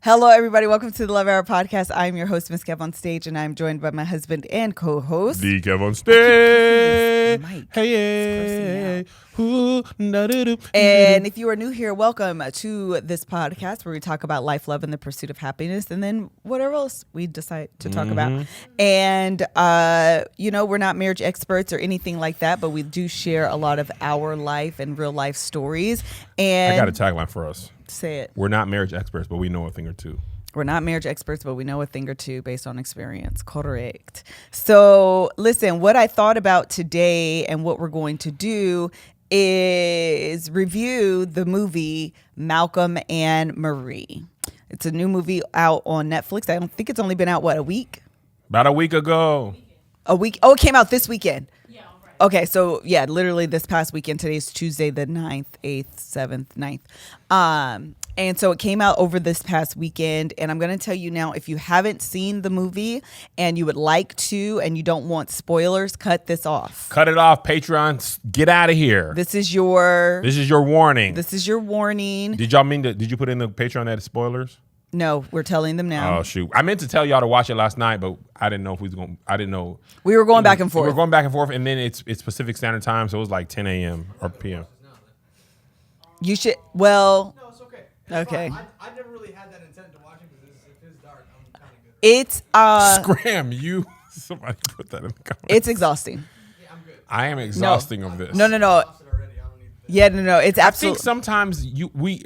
Hello, everybody. Welcome to the Love Hour podcast. I'm your host, MrsKevOnStage, and I'm joined by my husband and co-host, the Kev on Stage. Hey. And if you are new here, welcome to this podcast where we talk about life, love, and the pursuit of happiness, and then whatever else we decide to talk about. And, we're not marriage experts or anything like that, but we do share a lot of our life and real life stories. And I got a tagline for us. Say it. We're not marriage experts, but we know a thing or two. We're not marriage experts, but we know a thing or two based on experience. Correct. So listen, what I thought about today and what we're going to do is review the movie Malcolm and Marie. It's a new movie out on Netflix. I don't think it's only been out, a week? About a week ago. A week? Oh, it came out this weekend. Yeah, right. Okay, so yeah, literally this past weekend. Today's Tuesday the 9th, 8th, 7th, 9th. And so it came out over this past weekend. And I'm going to tell you now, if you haven't seen the movie and you would like to and you don't want spoilers, cut this off. Cut it off, Patreon. Get out of here. This is your warning. This is your warning. Did you put in the Patreon that spoilers? No, we're telling them now. Oh, shoot. I meant to tell y'all to watch it last night, but I didn't know if we was going I didn't know. We were going back and forth. We were going back and forth, and then it's Pacific Standard Time, so it was like 10 a.m. or p.m. You should, well. No, it's okay. Okay. I never really had that intent to watch it because if it's dark, I'm kind of good. It's Scram, you. Somebody put that in the comments. It's exhausting. Yeah, I'm good. I am exhausting of this. No. Yeah, no. It's I absolutely. think sometimes we,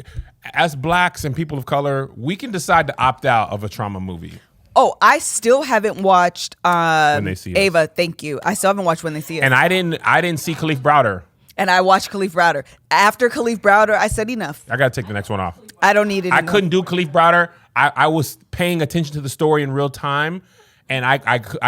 as blacks and people of color, we can decide to opt out of a trauma movie. Oh, I still haven't watched When They See Us. Ava. Thank you. I still haven't watched When They See Us. And I didn't see Khalif Browder. And I watched Khalif Browder. After Khalif Browder, I said enough. I got to take the next one off. I don't need it I anymore. couldn't do Khalif Browder. I was paying attention to the story in real time, and I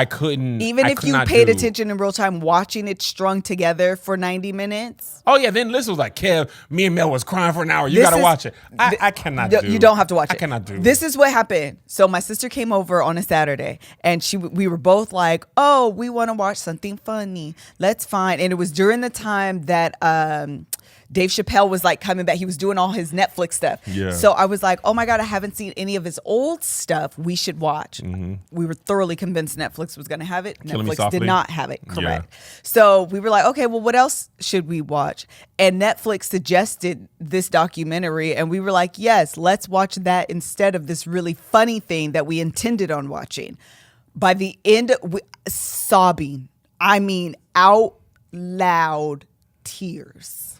couldn't. Even I if could you not paid do- attention in real time, watching it strung together for 90 minutes. Oh yeah, then Liz was like, "Kev, me and Mel was crying for an hour. You This gotta is- watch it." I cannot do. You don't have to watch it. I cannot do. This is what happened. So my sister came over on a Saturday, and we were both like, "Oh, we want to watch something funny. Let's find." And it was during the time that Dave Chappelle was like coming back. He was doing all his Netflix stuff. Yeah. So I was like, "Oh my God, I haven't seen any of his old stuff. We should watch." We were thoroughly convinced Netflix was going to have it. Killing Me Netflix Softly? did not have it. Yeah. Correct. So we were like, okay, well, what else should we watch? And Netflix suggested this documentary, and we were like, yes, let's watch that instead of this really funny thing that we intended on watching. By the end, sobbing. I mean, out loud tears.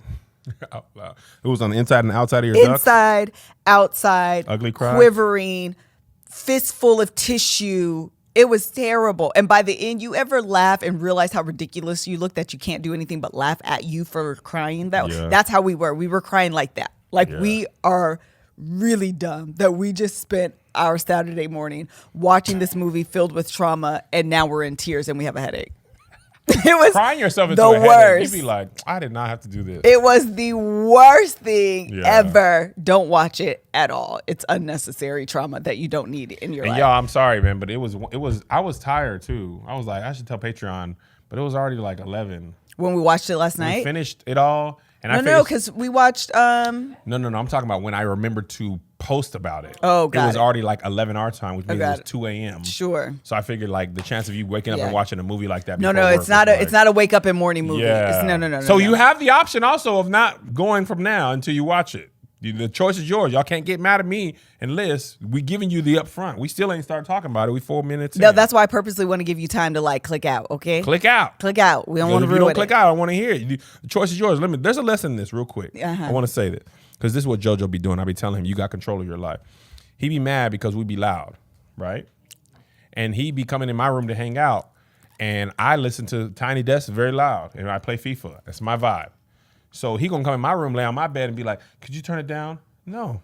Out loud. It was on the inside and outside of your ducts. Inside, outside, Ugly cry? quivering, fistful of tissue. It was terrible. And by the end, you ever laugh and realize how ridiculous you look that you can't do anything but laugh at you for crying? Yeah. That's how we were. We were crying like that. Like Yeah. we are really dumb that we just spent our Saturday morning watching this movie filled with trauma, and now we're in tears and we have a headache. It was Crying yourself into the a headache. worst. You'd be like, I did not have to do this. It was the worst thing Yeah. ever. Don't watch it at all. It's unnecessary trauma that you don't need in your And life. y'all, I'm sorry, man, but it was. I was tired too. I was like, I should tell Patreon, but it was already like 11. When we watched it last We night? finished it all, and I No, finished. because we watched. No. I'm talking about when I remembered to post about it. Oh, it got was it. already like 11 our time, which means it got was it. 2 a.m. Sure. So I figured like the chance of you waking up Yeah. and watching a movie like that. No, before work it's not was it's not a wake up and morning movie. Yeah. It's, no. So you have the option also of not going from now until you watch it. The choice is yours. Y'all can't get mad at me and Liz. We giving you the upfront. We still ain't started talking about it. We 4 minutes No, in. that's why I purposely want to give you time to like click out. Okay. Click out. Click out. We don't want to If you ruin don't click it. out, I want to hear it. The choice is yours. There's a lesson in this real quick. Uh-huh. I want to say that because this is what JoJo be doing. I be telling him, you got control of your life. He be mad because we be loud, right? And he be coming in my room to hang out, and I listen to Tiny Desk very loud, and I play FIFA. That's my vibe. So he gonna come in my room, lay on my bed, and be like, "Could you turn it down?" No,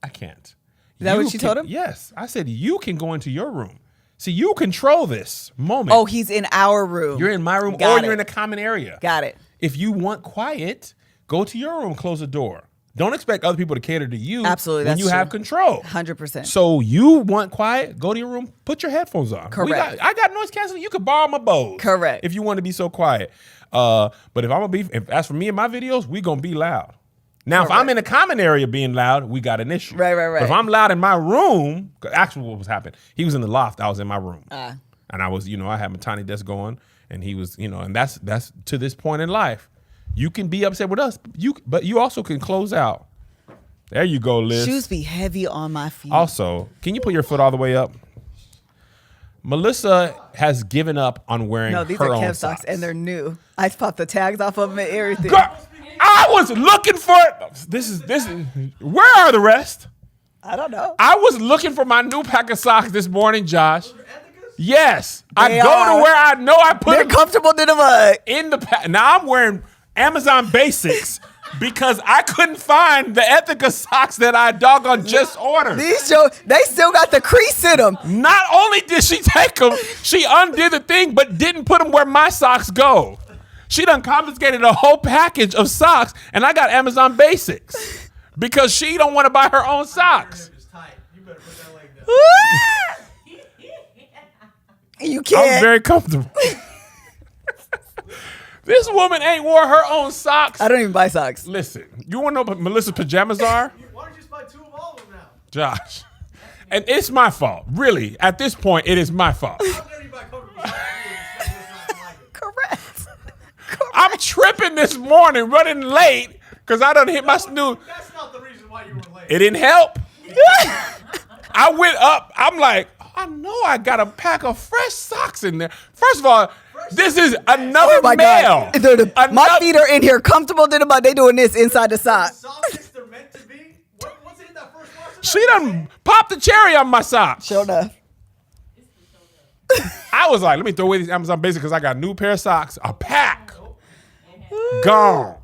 I can't. Is that what you told him? Yes, I said you can go into your room. See, you control this moment. Oh, he's in our room. You're in my room, Got or you're it. in a common area. Got it. If you want quiet, go to your room, close the door. Don't expect other people to cater to you. Absolutely, when that's you have true. control. 100%. So you want quiet? Go to your room. Put your headphones on. Correct. I got noise canceling. You could borrow my Bose. Correct. If you want to be so quiet. But if I'm gonna be, as for me and my videos, we gonna be loud. Now, if I'm in a common area being loud, we got an issue. Right. But if I'm loud in my room, actually what was happening, he was in the loft, I was in my room. And I was, I had my tiny desk going, and he was, and that's to this point in life. You can be upset with us, but you also can close out. There you go, Liz. Shoes be heavy on my feet. Also, can you put your foot all the way up? Melissa has given up on wearing her own socks. No, these are Kev socks, and they're new. I popped the tags off of them and everything. Girl, I was looking for this is where are the rest? I don't know. I was looking for my new pack of socks this morning, Josh. Yes. I They go are. to where I know I put They're them comfortable to the mud. in the pack. Now I'm wearing Amazon Basics because I couldn't find the Ethica socks that I doggone just ordered. These they still got the crease in them. Not only did she take them, she undid the thing, but didn't put them where my socks go. She done confiscated a whole package of socks, and I got Amazon Basics because she don't want to buy her own socks. It's tight. You better put that leg down. You I'm can't. very comfortable. This woman ain't wore her own socks. I don't even buy socks. Listen, you want to know what Melissa's pajamas are? Why don't you just buy 2 of all of them now? Josh. And it's my fault. Really, at this point, it is my fault. How dare you buy comfortable socks and expect us not to like it? Correct. I'm tripping this morning, running late, because I done hit my snooze. That's not the reason why you were late. It didn't help. I went up. I'm like, I know I got a pack of fresh socks in there. First of all, this is another Oh my male. God. My feet are in here comfortable to the mud. They doing this inside the sock. Socks they're meant to be. Once they hit that first wash, She done popped the cherry on my socks. Show enough. I was like, let me throw away these Amazon Basics because I got a new pair of socks, a pack. Gone.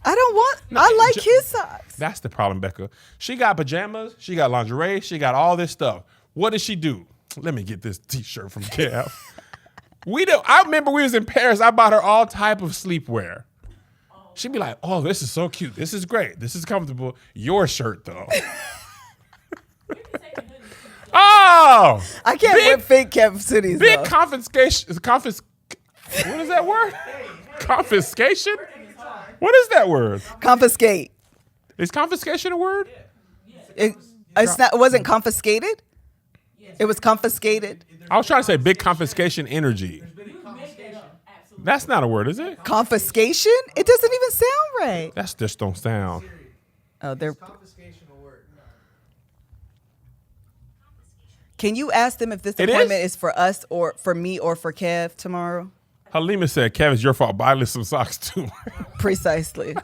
I don't want. I like his socks. That's the problem, Becca. She got pajamas, she got lingerie, she got all this stuff. What does she do? Let me get this t-shirt from Kev. I remember we was in Paris. I bought her all type of sleepwear. She'd be like, oh, this is so cute. This is great. This is comfortable. Your shirt, though. Oh! I can't wear fake Kev cities. Big though. confiscation. What is that word? Confiscation? What is that word? Confiscate. Is confiscation a word? It's not. It wasn't confiscated. It was confiscated. I was trying to say big confiscation energy. That's not a word, is it? Confiscation? It doesn't even sound right. That's just don't sound. Oh, they're. confiscation will work. Can you ask them if this It appointment is? is for us or for me or for Kev tomorrow? Halima said, Kev, it's your fault. Buy Liz some socks too. Precisely.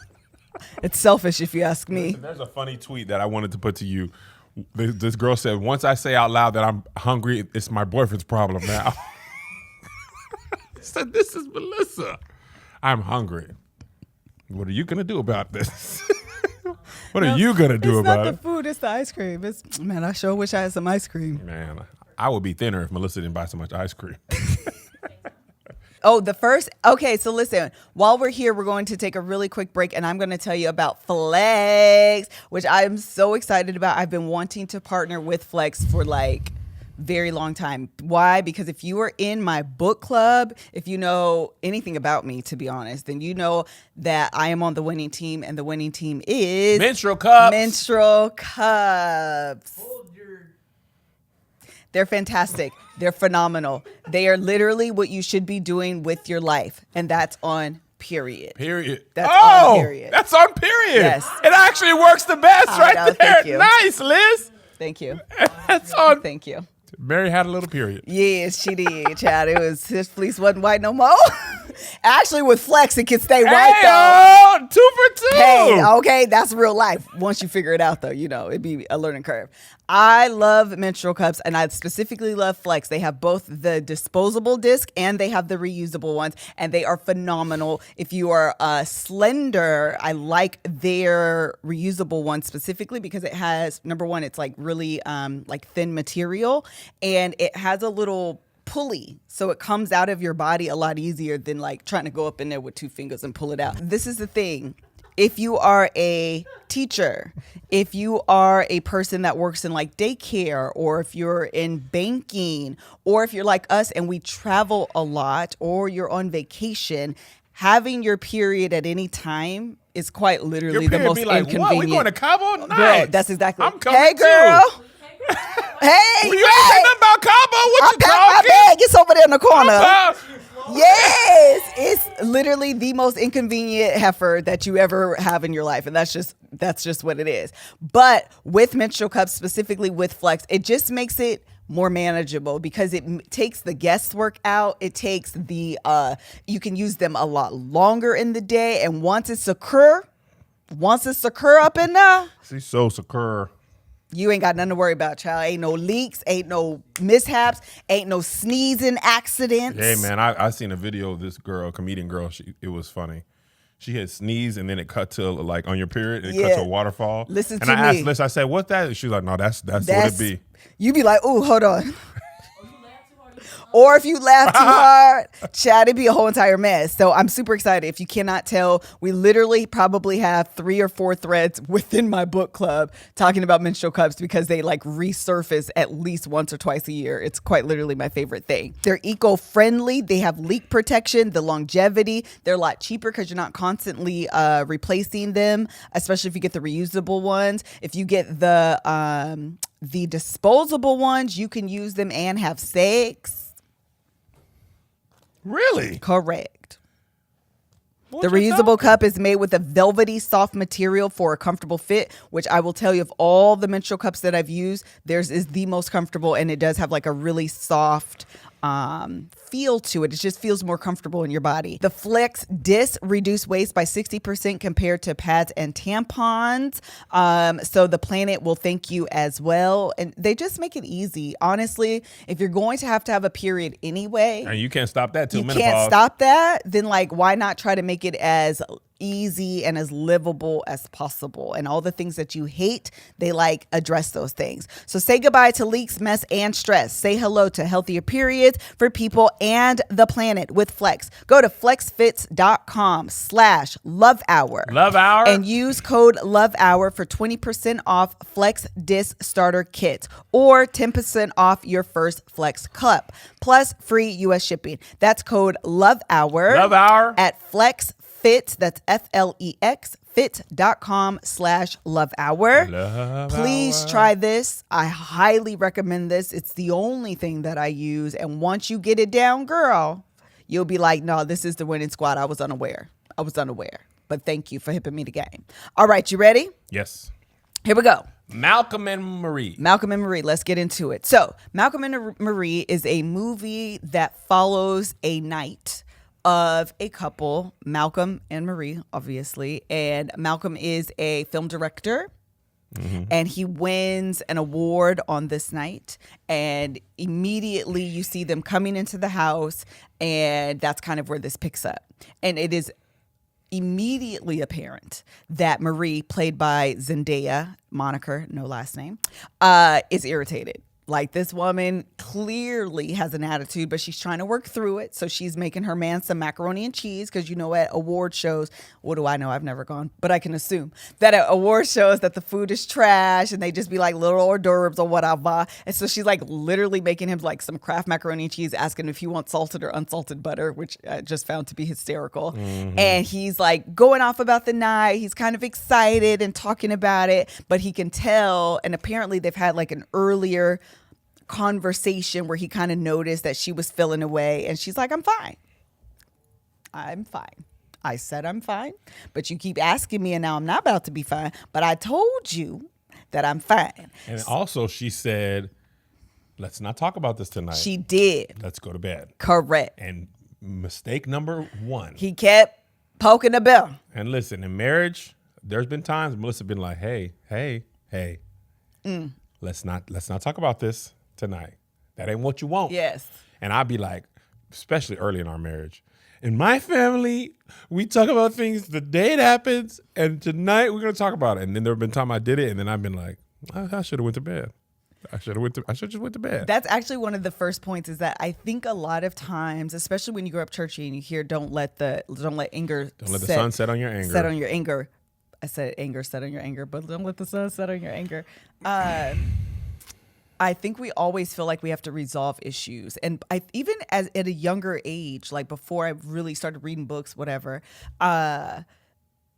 It's selfish if you ask me. There's a funny tweet that I wanted to put to you. This girl said, once I say out loud that I'm hungry, it's my boyfriend's problem now. I said, this is Melissa. I'm hungry. What are you going to do about this? What are you going to do about It's not it? the food, it's the ice cream. Man, I sure wish I had some ice cream. Man, I would be thinner if Melissa didn't buy so much ice cream. Okay, so listen, while we're here, we're going to take a really quick break and I'm going to tell you about Flex, which I'm so excited about. I've been wanting to partner with Flex for like very long time. Why? Because if you are in my book club, if you know anything about me, to be honest, then you know that I am on the winning team and the winning team is Menstrual cups. Menstrual cups. They're fantastic. They're phenomenal. They are literally what you should be doing with your life. And that's on period. Period. That's oh, on period. That's on period. Yes. It actually works the best right know, there. thank you. Nice, Liz. Thank you. That's on. Thank you. Mary had a little period. Yes, she did, Chad. It was his fleece wasn't white no more. Actually, with Flex, it can stay white though. 2 for 2. Hey, okay, that's real life. Once you figure it out, though, it'd be a learning curve. I love menstrual cups, and I specifically love Flex. They have both the disposable disc and they have the reusable ones, and they are phenomenal. If you are slender, I like their reusable one specifically because it has, number one, it's like really like thin material, and it has a little pulley, so it comes out of your body a lot easier than like trying to go up in there with 2 fingers and pull it out. This is the thing. If you are a teacher, if you are a person that works in like daycare, or if you're in banking, or if you're like us and we travel a lot, or you're on vacation, having your period at any time is quite literally Your the period most be like, inconvenient. what? We going to Cabo? Nice. Girl, that's exactly. I'm coming Hey, girl. too. Hey, You ain't say nothing about Cabo. What I you packed my talking? bag. It's over there in the corner. about? Yes, it's literally the most inconvenient heifer that you ever have in your life, and that's just what it is. But with menstrual cups, specifically with Flex, it just makes it more manageable because it takes the guesswork out. It takes the you can use them a lot longer in the day, and once it's secure up in there, She's so secure. you ain't got nothing to worry about, child. Ain't no leaks, ain't no mishaps, ain't no sneezing accidents. Hey, man, I seen a video of this girl, comedian girl. It was funny. She had sneezed and then it cut to like on your period. It cut to a waterfall. Listen and to I asked me. Liz, I said, "What's that?" She's like, "No, that's what it be." You be like, "Ooh, hold on." Or if you laugh too hard, chat, it'd be a whole entire mess. So I'm super excited. If you cannot tell, we literally probably have 3 or 4 threads within my book club talking about menstrual cups because they like resurface at least once or twice a year. It's quite literally my favorite thing. They're eco-friendly. They have leak protection, the longevity. They're a lot cheaper because you're not constantly replacing them, especially if you get the reusable ones. If you get the disposable ones, you can use them and have sex. Really? Correct. What The you reusable talking? cup is made with a velvety soft material for a comfortable fit, which I will tell you of all the menstrual cups that I've used, theirs is the most comfortable, and it does have like a really soft feel to it. It just feels more comfortable in your body. The Flex Disc reduce waste by 60% compared to pads and tampons. So the planet will thank you as well. And they just make it easy. Honestly, if you're going to have a period anyway, And you can't stop that till you menopause. can't stop that, then like why not try to make it as easy and as livable as possible? And all the things that you hate, they like address those things. So say goodbye to leaks, mess, and stress. Say hello to healthier periods for people and the planet with Flex. Go to flexfits.com/love hour. Love hour? And use code Love Hour for 20% off Flex Disc Starter Kits or 10% off your first Flex Cup, plus free U.S. shipping. That's code Love Hour. Love hour? At Flex Fits. That's FLEX fit.com/love hour. Please try this. I highly recommend this. It's the only thing that I use. And once you get it down, girl, you'll be like, no, this is the winning squad. I was unaware. But thank you for hipping me the game. All right, you ready? Yes. Here we go. Malcolm and Marie. Malcolm and Marie, let's get into it. So, Malcolm and Marie is a movie that follows a night of a couple, Malcolm and Marie, obviously. And Malcolm is a film director. And he wins an award on this night. And immediately you see them coming into the house. And that's kind of where this picks up. And it is immediately apparent that Marie, played by Zendaya, moniker, no last name, is irritated. Like, this woman clearly has an attitude, but she's trying to work through it. So she's making her man some macaroni and cheese because, you know, at award shows, what do I know? I've never gone, but I can assume that at award shows that the food is trash and they just be like little hors d'oeuvres or whatever. And so she's like literally making him like some Kraft macaroni and cheese, asking if he wants salted or unsalted butter, which I just found to be hysterical. And he's like going off about the night. He's kind of excited and talking about it, but he can tell. And apparently they've had like an earlier conversation where he kind of noticed that she was feeling away, and she's like, I'm fine. I said I'm fine, but you keep asking me, and now I'm not about to be fine, but I told you that I'm fine. And also she said, let's not talk about this tonight. She did. Let's go to bed. Correct. And mistake number one. He kept poking the bell. And listen, in marriage, there's been times Melissa been like, hey, let's not talk about this tonight. That ain't what you want. Yes. And I'd be like, especially early in our marriage, in my family, we talk about things the day it happens, and tonight we're gonna talk about it. And then there have been times I did it, and then I've been like, I should have went to bed. I should just went to bed. That's actually one of the first points, is that I think a lot of times, especially when you grow up churchy and you hear don't let the sun set on your anger. Set on your anger. I said anger, set on your anger, but don't let the sun set on your anger. I think we always feel like we have to resolve issues. And even as at a younger age, like before I really started reading books, whatever, I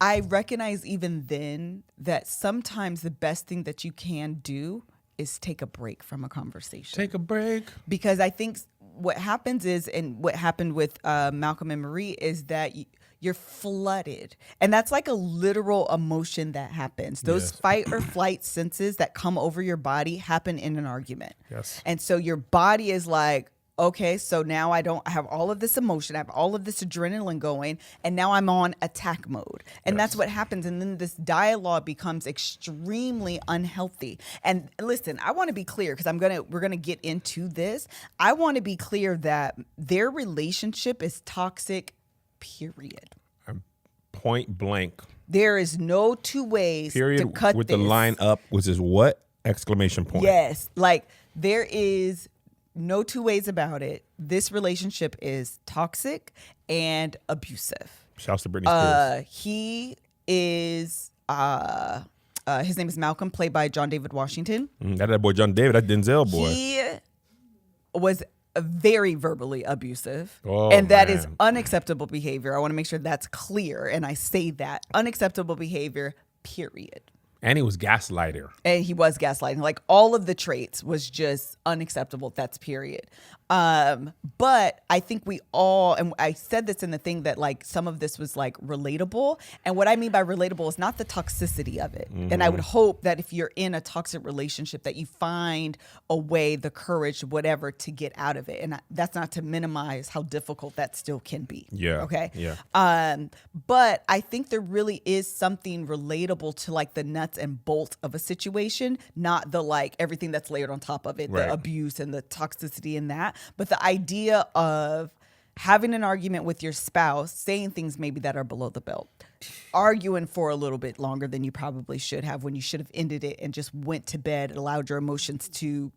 recognize even then that sometimes the best thing that you can do is take a break from a conversation. Take a break. Because I think what happens is, and what happened with Malcolm and Marie is that you're flooded. And that's like a literal emotion that happens. Those fight or flight senses that come over your body happen in an argument. Yes. And so your body is like, okay, so now I have all of this emotion, I have all of this adrenaline going, and now I'm on attack mode. And that's what happens. And then this dialogue becomes extremely unhealthy. And listen, I want to be clear, because we're gonna get into this. I want to be clear that their relationship is toxic, period. Point blank. There is no two ways Period. to cut With this. the line up, which is what? Exclamation point. Yes. Like there is no two ways about it. This relationship is toxic and abusive. Shouts to Britney Spears. He is his name is Malcolm, played by John David Washington. That boy John David, that Denzel boy. He was very verbally abusive, Oh, and that is man. unacceptable behavior. I want to make sure that's clear, and I say that unacceptable behavior, period. And he was gaslighter. And he was gaslighting. Like all of the traits was just unacceptable. That's period. But I think we all, and I said this in the thing that like some of this was like relatable. And what I mean by relatable is not the toxicity of it. And I would hope that if you're in a toxic relationship that you find a way, the courage, whatever, to get out of it. And that's not to minimize how difficult that still can be. Yeah. Okay. Yeah. But I think there really is something relatable to like the nuts and bolts of a situation, not the like everything that's layered on top of it, Right. the abuse and the toxicity and that, but the idea of having an argument with your spouse, saying things maybe that are below the belt, arguing for a little bit longer than you probably should have, when you should have ended it and just went to bed, allowed your emotions to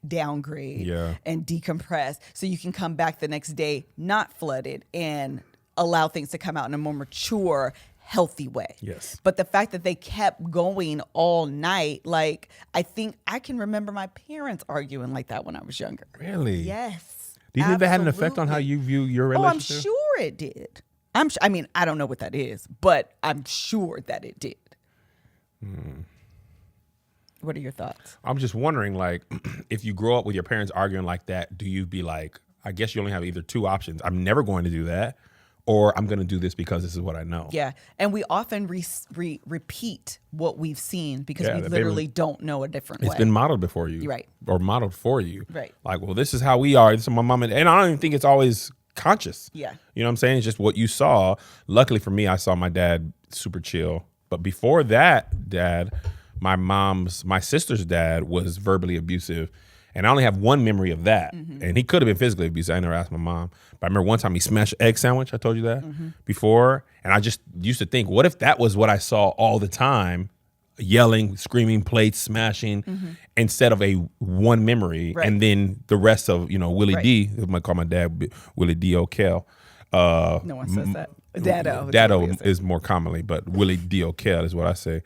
downgrade and decompress so you can come back the next day not flooded and allow things to come out in a more mature, healthy way. Yes. But the fact that they kept going all night, like I think I can remember my parents arguing like that when I was younger. Really? Yes. Do you think that had an effect on how Absolutely. you view your Oh, I'm relationship? sure it did. I mean, I don't know what that is, but I'm sure that it did. What are your thoughts? I'm just wondering, like, if you grow up with your parents arguing like that, do you be like, I guess you only have either two options. I'm never going to do that, or I'm going to do this because this is what I know. Yeah. And we often repeat what we've seen because Yeah, we that literally don't know a different way. It's been modeled before you. Right. Or modeled for you. Right. Like, well, this is how we are. This is my mom. And I don't even think it's always conscious. Yeah. You know what I'm saying? It's just what you saw. Luckily for me, I saw my dad super chill. But before that, my sister's dad was verbally abusive. And I only have one memory of that. And he could have been physically abusive. I never asked my mom. But I remember one time he smashed an egg sandwich. I told you that before. And I just used to think, what if that was what I saw all the time? Yelling, screaming, plates smashing, instead of a one memory. Right. And then the rest of, Willie Right. D, I might call my dad Willie D. O'Kell. No one says that. Dado. Dado is more commonly, but Willie D. O'Kell is what I say.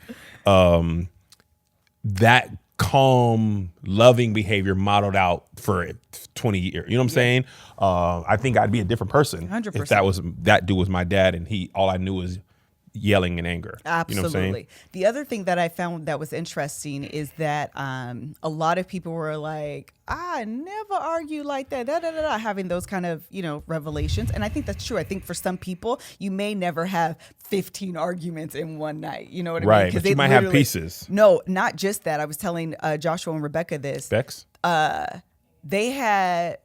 That calm, loving behavior modeled out for 20 years. You know what I'm saying? I think I'd be a different person 100%. if that dude was my dad and all I knew was yelling in anger. Absolutely. You know what I'm saying? The other thing that I found that was interesting is that a lot of people were like, I never argue like that, having those kind of, revelations. And I think that's true. I think for some people, you may never have 15 arguments in one night. You know what I mean? Right, but you might have pieces. No, not just that. I was telling Joshua and Rebecca this. Bex? They had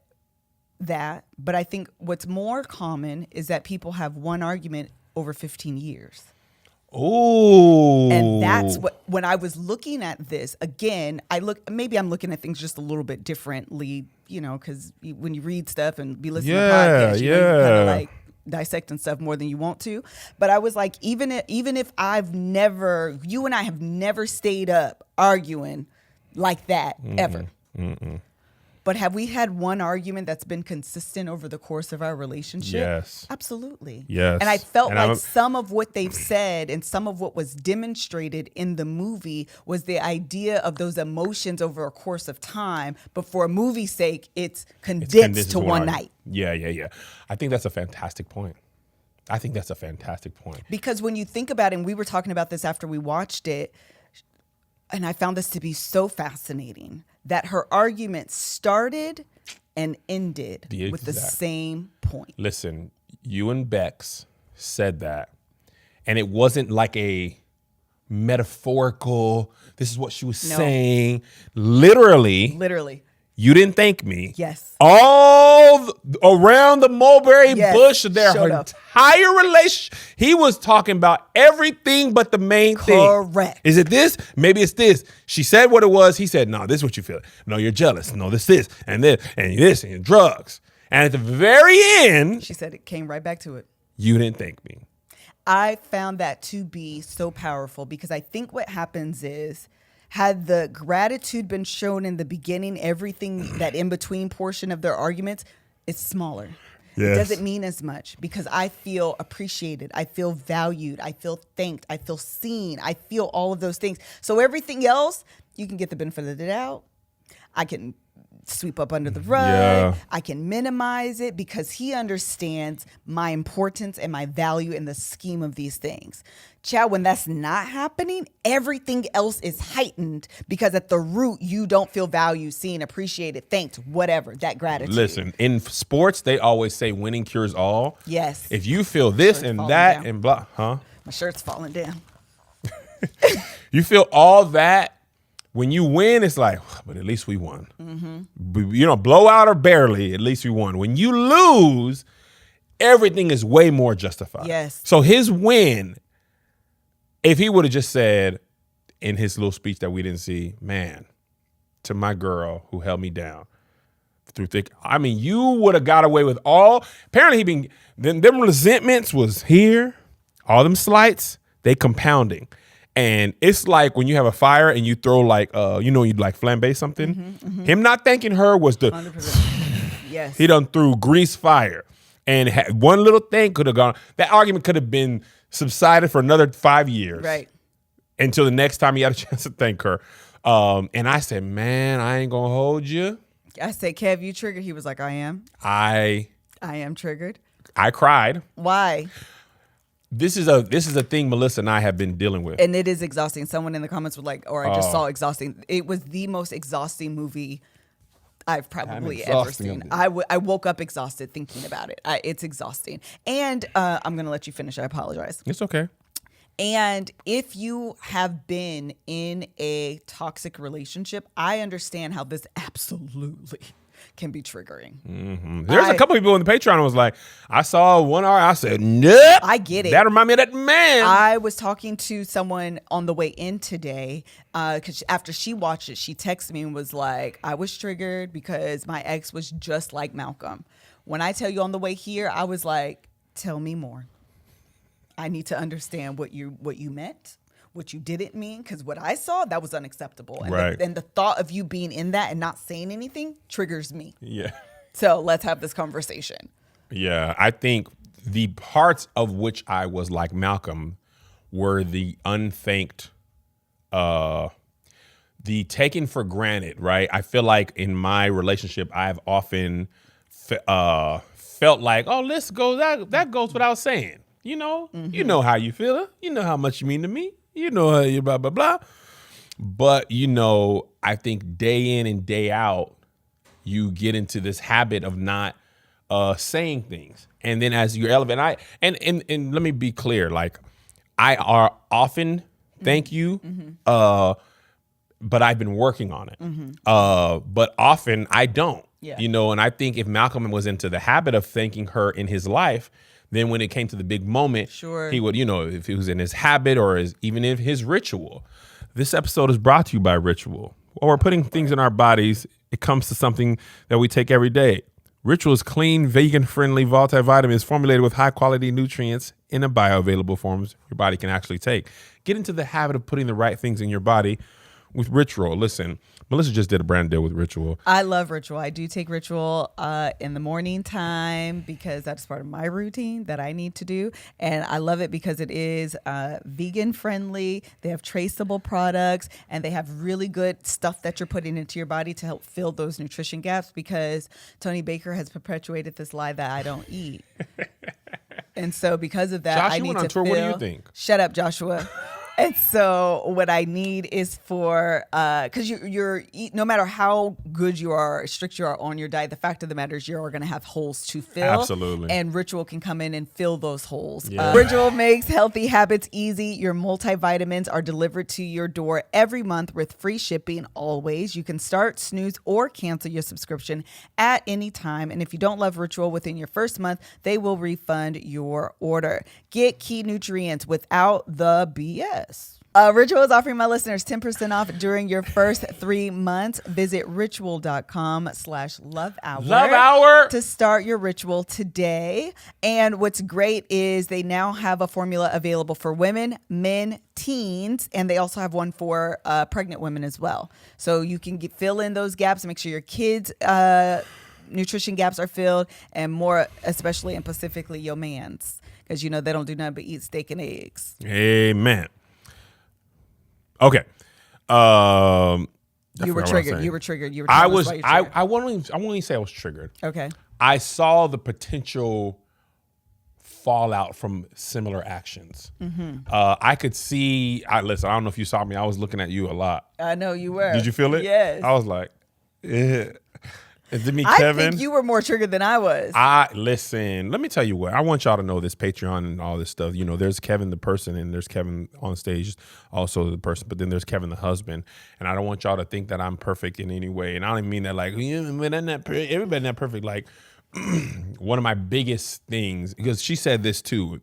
that, but I think what's more common is that people have one argument over 15 years. Oh. And that's when I was looking at this, again, maybe I'm looking at things just a little bit differently, because when you read stuff and be listening to podcasts, you kind of like dissect and stuff more than you want to. But I was like, even if you and I have never stayed up arguing like that ever. But have we had one argument that's been consistent over the course of our relationship? Yes. Absolutely. Yes. And I felt And like some of what they've said and some of what was demonstrated in the movie was the idea of those emotions over a course of time. But for a movie's sake, it's condensed to one night. Yeah. I think that's a fantastic point. Because when you think about it, and we were talking about this after we watched it, and I found this to be so fascinating, that her argument started and ended with the same point. Listen, you and Bex said that, and it wasn't like a metaphorical, this is what she was saying. Literally. You didn't thank me. Yes. Around the mulberry bush of their entire relationship, he was talking about everything but the main thing. Correct. Is it this? Maybe it's this. She said what it was. He said, no, this is what you feel. No, you're jealous. No, this, and your drugs. And at the very end, she said it came right back to it. You didn't thank me. I found that to be so powerful because I think what happens is, had the gratitude been shown in the beginning, everything that in between portion of their arguments is smaller. Yes. It doesn't mean as much because I feel appreciated. I feel valued. I feel thanked. I feel seen. I feel all of those things. So everything else, you can get the benefit of the doubt. I can sweep up under the rug. Yeah. I can minimize it because he understands my importance and my value in the scheme of these things. Chad, when that's not happening, everything else is heightened because at the root, you don't feel valued, seen, appreciated, thanked, whatever, that gratitude. Listen, in sports, they always say winning cures all. Yes. If you feel this and that and blah, My shirt's falling down. You feel all that. When you win, it's like, but at least we won. Mm-hmm. Blowout or barely, at least we won. When you lose, everything is way more justified. Yes. So his win, if he would have just said in his little speech that we didn't see, man, to my girl who held me down through thick, I mean, you would have got away with all. Apparently, them resentments was here. All them slights, they compounding. And it's like when you have a fire and you throw you'd like flambe something. Mm-hmm, mm-hmm. Him not thanking her was the 100%. Yes. He done threw grease fire. And one little thing could have gone, that argument could have been subsided for another 5 years. Right. Until the next time he had a chance to thank her. And I said, man, I ain't gonna hold you. I said, Kev, you triggered? He was like, I am. I am triggered. I cried. Why? This is a thing Melissa and I have been dealing with. And it is exhausting. Someone in the comments was like, I just saw exhausting. It was the most exhausting movie I've probably ever seen. I woke up exhausted thinking about it. It's exhausting. And I'm going to let you finish. I apologize. It's okay. And if you have been in a toxic relationship, I understand how this absolutely can be triggering. Mm-hmm. There's a couple people in the Patreon who was like, I saw 1 hour. I said, nope. I get it. That reminded me of that man. I was talking to someone on the way in today because after she watched it, she texted me and was like, I was triggered because my ex was just like Malcolm. When I tell you on the way here, I was like, tell me more. I need to understand what you meant. What you didn't mean, because what I saw, that was unacceptable. And, right. And the thought of you being in that and not saying anything triggers me. Yeah. So let's have this conversation. Yeah, I think the parts of which I was like Malcolm were the unthanked, the taken for granted, right? I feel like in my relationship, I've often felt like, oh, let's go, that goes without saying. You know, You know how you feel. You know how much you mean to me. You know how you blah, blah, blah. But, I think day in and day out, you get into this habit of not saying things. And then as you elevate, and let me be clear, like I are often thank you, but I've been working on it. But often I don't, and I think if Malcolm was into the habit of thanking her in his life, then when it came to the big moment, he would, if he was in his habit or even in his ritual. This episode is brought to you by Ritual. While we're putting things in our bodies, it comes to something that we take every day. Ritual is clean, vegan-friendly multivitamins formulated with high-quality nutrients in a bioavailable forms your body can actually take. Get into the habit of putting the right things in your body with Ritual. Listen, Melissa just did a brand deal with Ritual. I love Ritual. I do take Ritual in the morning time because that's part of my routine that I need to do. And I love it because it is vegan friendly. They have traceable products and they have really good stuff that you're putting into your body to help fill those nutrition gaps, because Tony Baker has perpetuated this lie that I don't eat. And so because of that, Josh, I you need went on to tour. feel. What do you think? Shut up, Joshua. And so what I need is for, because you're no matter how good you are, strict you are on your diet, the fact of the matter is you're going to have holes to fill. Absolutely. And Ritual can come in and fill those holes. Yeah. Ritual makes healthy habits easy. Your multivitamins are delivered to your door every month with free shipping always. You can start, snooze, or cancel your subscription at any time. And if you don't love Ritual within your first month, they will refund your order. Get key nutrients without the BS. Ritual is offering my listeners 10% off during your first 3 months. Visit ritual.com/love hour to start your ritual today. And what's great is they now have a formula available for women, men, teens, and they also have one for pregnant women as well. So you can fill in those gaps and make sure your kids' nutrition gaps are filled, and more especially and specifically your mans, because they don't do nothing but eat steak and eggs. Amen. Okay. You were triggered. You were triggered. I won't even say I was triggered. Okay. I saw the potential fallout from similar actions. I could see. Listen, I don't know if you saw me. I was looking at you a lot. I know you were. Did you feel it? Yes. I was like, Is it me, I Kevin? think you were more triggered than I was. Listen, let me tell you what. I want y'all to know this Patreon and all this stuff. There's Kevin the person, and there's Kevin on stage, also the person, but then there's Kevin the husband. And I don't want y'all to think that I'm perfect in any way. And I don't even mean that like, everybody not perfect. Like, one of my biggest things, because she said this too,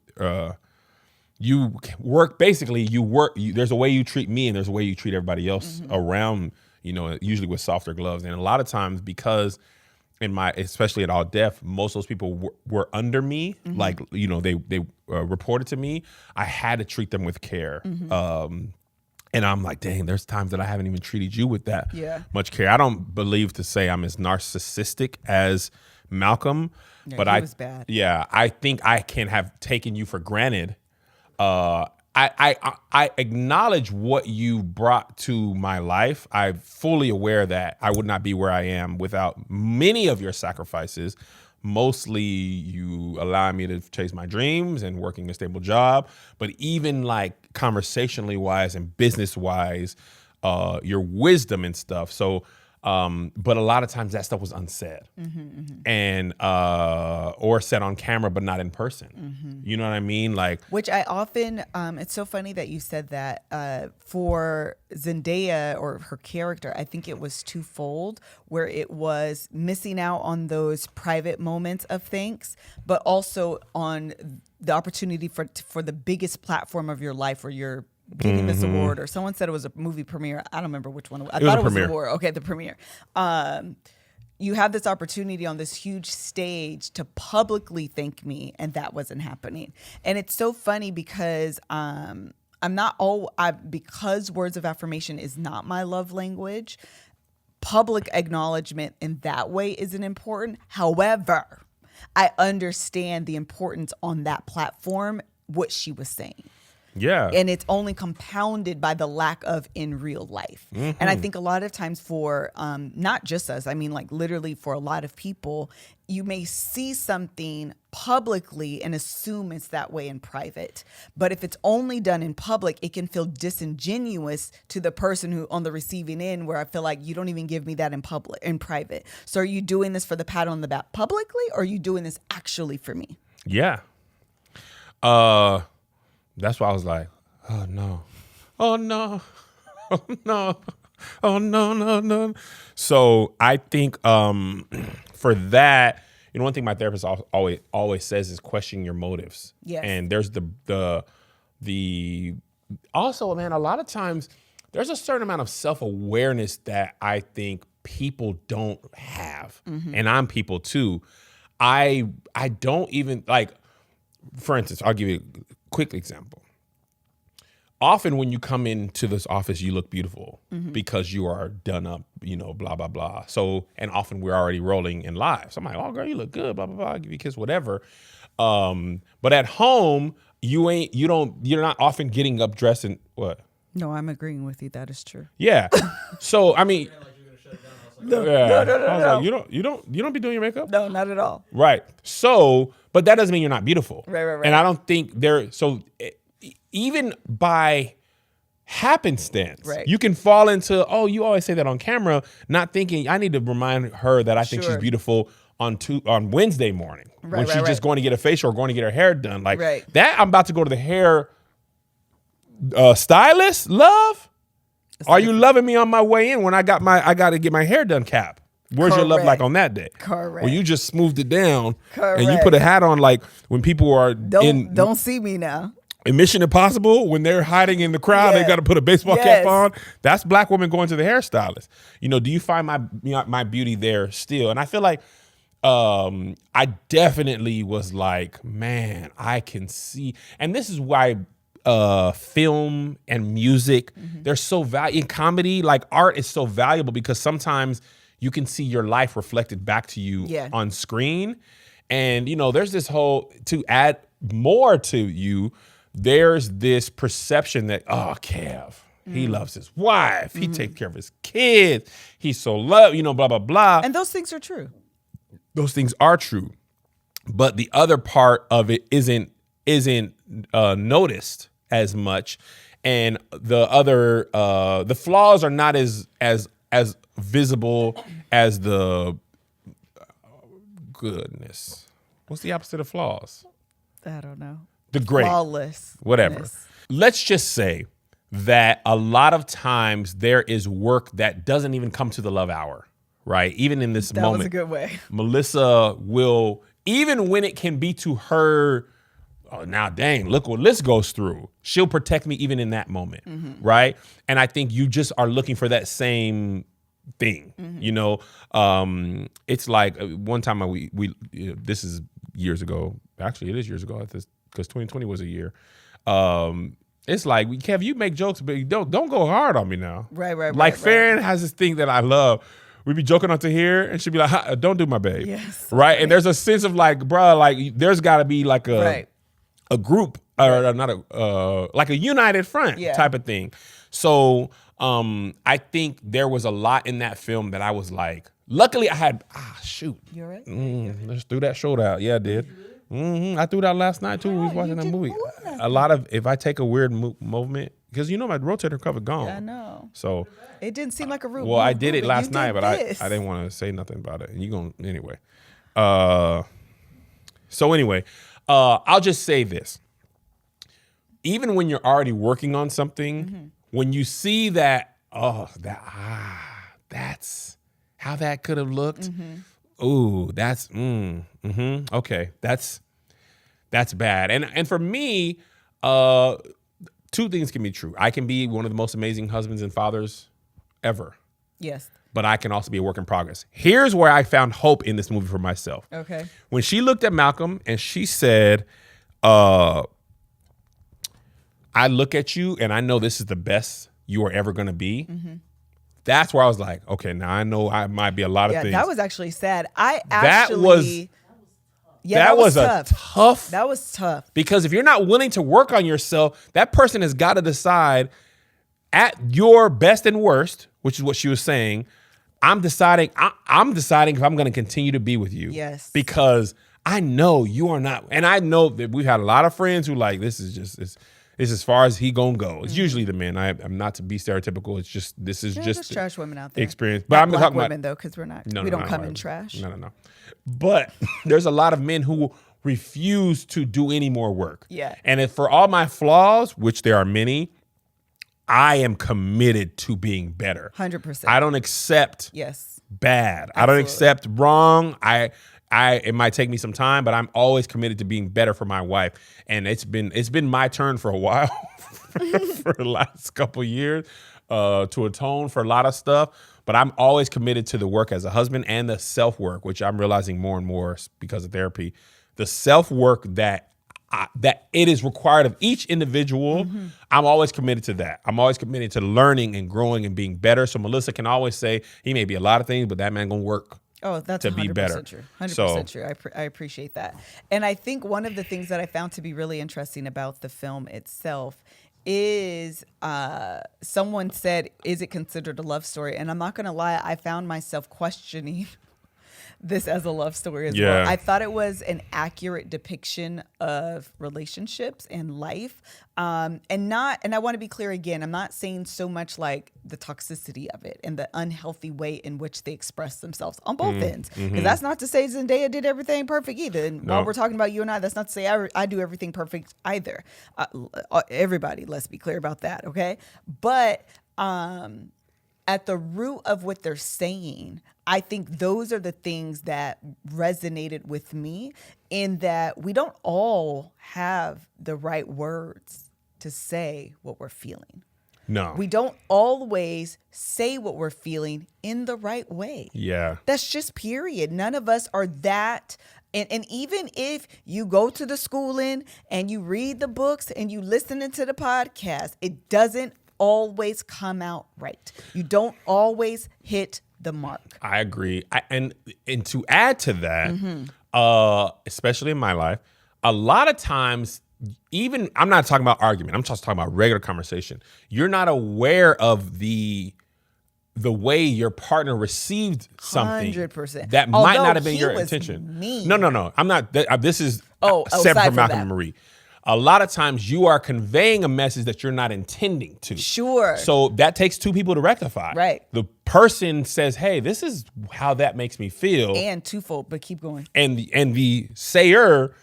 you work, there's a way you treat me and there's a way you treat everybody else around, usually with softer gloves. And a lot of times, because especially at All Def, most of those people were under me, like, they reported to me. I had to treat them with care. And I'm like, dang, there's times that I haven't even treated you with that much care. I don't believe to say I'm as narcissistic as Malcolm, but he was bad. Yeah, I think I can have taken you for granted. I acknowledge what you brought to my life. I'm fully aware that I would not be where I am without many of your sacrifices. Mostly you allowing me to chase my dreams and working a stable job, but even like conversationally wise and business wise, your wisdom and stuff. So, but a lot of times that stuff was unsaid and, or said on camera, but not in person. You know what I mean? Like, which I often, it's so funny that you said that, for Zendaya or her character, I think it was twofold, where it was missing out on those private moments of thanks, but also on the opportunity for the biggest platform of your life where you're getting this award, or someone said it was a movie premiere. I don't remember which one. I thought it was an award. Okay, the premiere. You have this opportunity on this huge stage to publicly thank me, and that wasn't happening. And it's so funny because because words of affirmation is not my love language. Public acknowledgement in that way isn't important. However, I understand the importance on that platform, what she was saying. yeah. And it's only compounded by the lack of in real life. And I think a lot of times for not just us, I mean, like literally for a lot of people, you may see something publicly and assume it's that way in private. But if it's only done in public, it can feel disingenuous to the person who on the receiving end, where I feel like you don't even give me that in private. So are you doing this for the pat on the back publicly, or are you doing this actually for me? Yeah. That's why I was like, oh no, oh no, oh no, oh no, no, no. So I think for that, one thing my therapist always says is question your motives. Yes. And there's the also, man, a lot of times there's a certain amount of self-awareness that I think people don't have, and I'm people too. I don't even like. For instance, I'll give you a quick example. often when you come into this office, you look beautiful because you are done up, blah, blah, blah. So, and often we're already rolling in live. So I'm like, oh, girl, you look good, blah, blah, blah. I'll give you a kiss, whatever. But at home, you're not often getting up dressed in what? No, I'm agreeing with you. That is true. Yeah. So, I mean, No. I was like, you don't be doing your makeup? No, not at all. Right. So, but that doesn't mean you're not beautiful. Right. And I don't think even by happenstance, right. you can fall into, oh, you always say that on camera, not thinking I need to remind her that I think she's beautiful on Wednesday morning when she's just going to get a facial or going to get her hair done. Like that, I'm about to go to the hair stylist, love. Are you loving me on my way in when I got to get my hair done cap? Where's your love like on that day? Correct. When you just smoothed it down and you put a hat on, like when people are don't see me now. In Mission Impossible, when they're hiding in the crowd, they got to put a baseball cap on. That's black women going to the hairstylist. Do you find my beauty there still? And I feel like I definitely was like, man, I can see. And this is why film and music, they're so valuable. In comedy, like art is so valuable because sometimes you can see your life reflected back to you on screen. And, there's this whole, to add more to you, there's this perception that, oh, Kev, he loves his wife. He takes care of his kids. He's so loved, blah, blah, blah. And those things are true. Those things are true. But the other part of it isn't noticed as much. And the flaws are not as visible as the goodness. What's the opposite of flaws? I don't know. The great. Flawless. Whatever. Let's just say that a lot of times there is work that doesn't even come to the love hour, right? Even in this moment. That was a good way. Melissa will, even when it can be to her, oh, now dang, look what Liz goes through. She'll protect me even in that moment, right? And I think you just are looking for that same thing, It's like one time we this is years ago. Actually, it is years ago because 2020 was a year. It's like, Kev, you make jokes, but don't go hard on me now. Right. Like Farron has this thing that I love. We be joking onto here, and she'd be like, "Don't do my babe." Yes. Right. And there's a sense of like, bruh, like there's got to be like a group or not like a united front type of thing. So I think there was a lot in that film that I was like, luckily I had, shoot. You all right? Let's threw that shoulder out. Yeah, I did. I threw that last night too. We was watching that movie. A lot of, if I take a weird movement, because my rotator cuff is gone. Yeah, I know. So it didn't seem like a rude. Well, I did it last night, but I didn't want to say nothing about it. And you gonna anyway. So anyway, I'll just say this. Even when you're already working on something, when you see that, that's how that could have looked. Ooh, that's okay. That's bad. And for me, two things can be true. I can be one of the most amazing husbands and fathers ever. Yes. But I can also be a work in progress. Here's where I found hope in this movie for myself. Okay. When she looked at Malcolm and she said, I look at you and I know this is the best you are ever going to be. That's where I was like, okay, now I know I might be a lot of things. That was actually sad. That was tough. That was tough. Because if you're not willing to work on yourself, that person has got to decide at your best and worst, which is what she was saying. I'm deciding if I'm going to continue to be with you. Yes. Because I know you are not. And I know that we've had a lot of friends who like, this is as far as he gonna go. It's usually the men. I'm not to be stereotypical. It's just, this is just trash women out there. Experience. But I'm talking black about women though, because we're not. We don't come in trash. No. But there's a lot of men who refuse to do any more work. Yeah. And if for all my flaws, which there are many, I am committed to being better. 100%. I don't accept bad. Absolutely. I don't accept wrong. It might take me some time, but I'm always committed to being better for my wife. And it's been my turn for a while, for the last couple of years, to atone for a lot of stuff. But I'm always committed to the work as a husband and the self-work, which I'm realizing more and more because of therapy. The self-work that that it is required of each individual. I'm always committed to that. I'm always committed to learning and growing and being better. So Melissa can always say he may be a lot of things, but that man gonna work. Oh, that's to be 100% better. true. 100% true. I appreciate that. And I think one of the things that I found to be really interesting about the film itself is someone said, is it considered a love story? And I'm not going to lie, I found myself questioning this as a love story as well. I thought it was an accurate depiction of relationships and life. And I want to be clear again, I'm not saying so much like the toxicity of it and the unhealthy way in which they express themselves on both ends. Because that's not to say Zendaya did everything perfect either. And while we're talking about you and I, that's not to say I do everything perfect either. Everybody, let's be clear about that, okay? But at the root of what they're saying, I think those are the things that resonated with me, in that we don't all have the right words to say what we're feeling. No. We don't always say what we're feeling in the right way. Yeah. That's just period. None of us are that. And even if you go to the schooling and you read the books and you listen into the podcast, it doesn't always come out right. You don't always hit the mark. I agree. And to add to that, especially in my life, a lot of times, even I'm not talking about argument. I'm just talking about regular conversation. You're not aware of the way your partner received something 100%. that might not have been your intention. Mean. No. I'm not. This is aside separate from from Malcolm that. and Marie. A lot of times you are conveying a message that you're not intending to. Sure. So that takes two people to rectify. Right. The person says, hey, this is how that makes me feel. And twofold, but keep going. And the sayer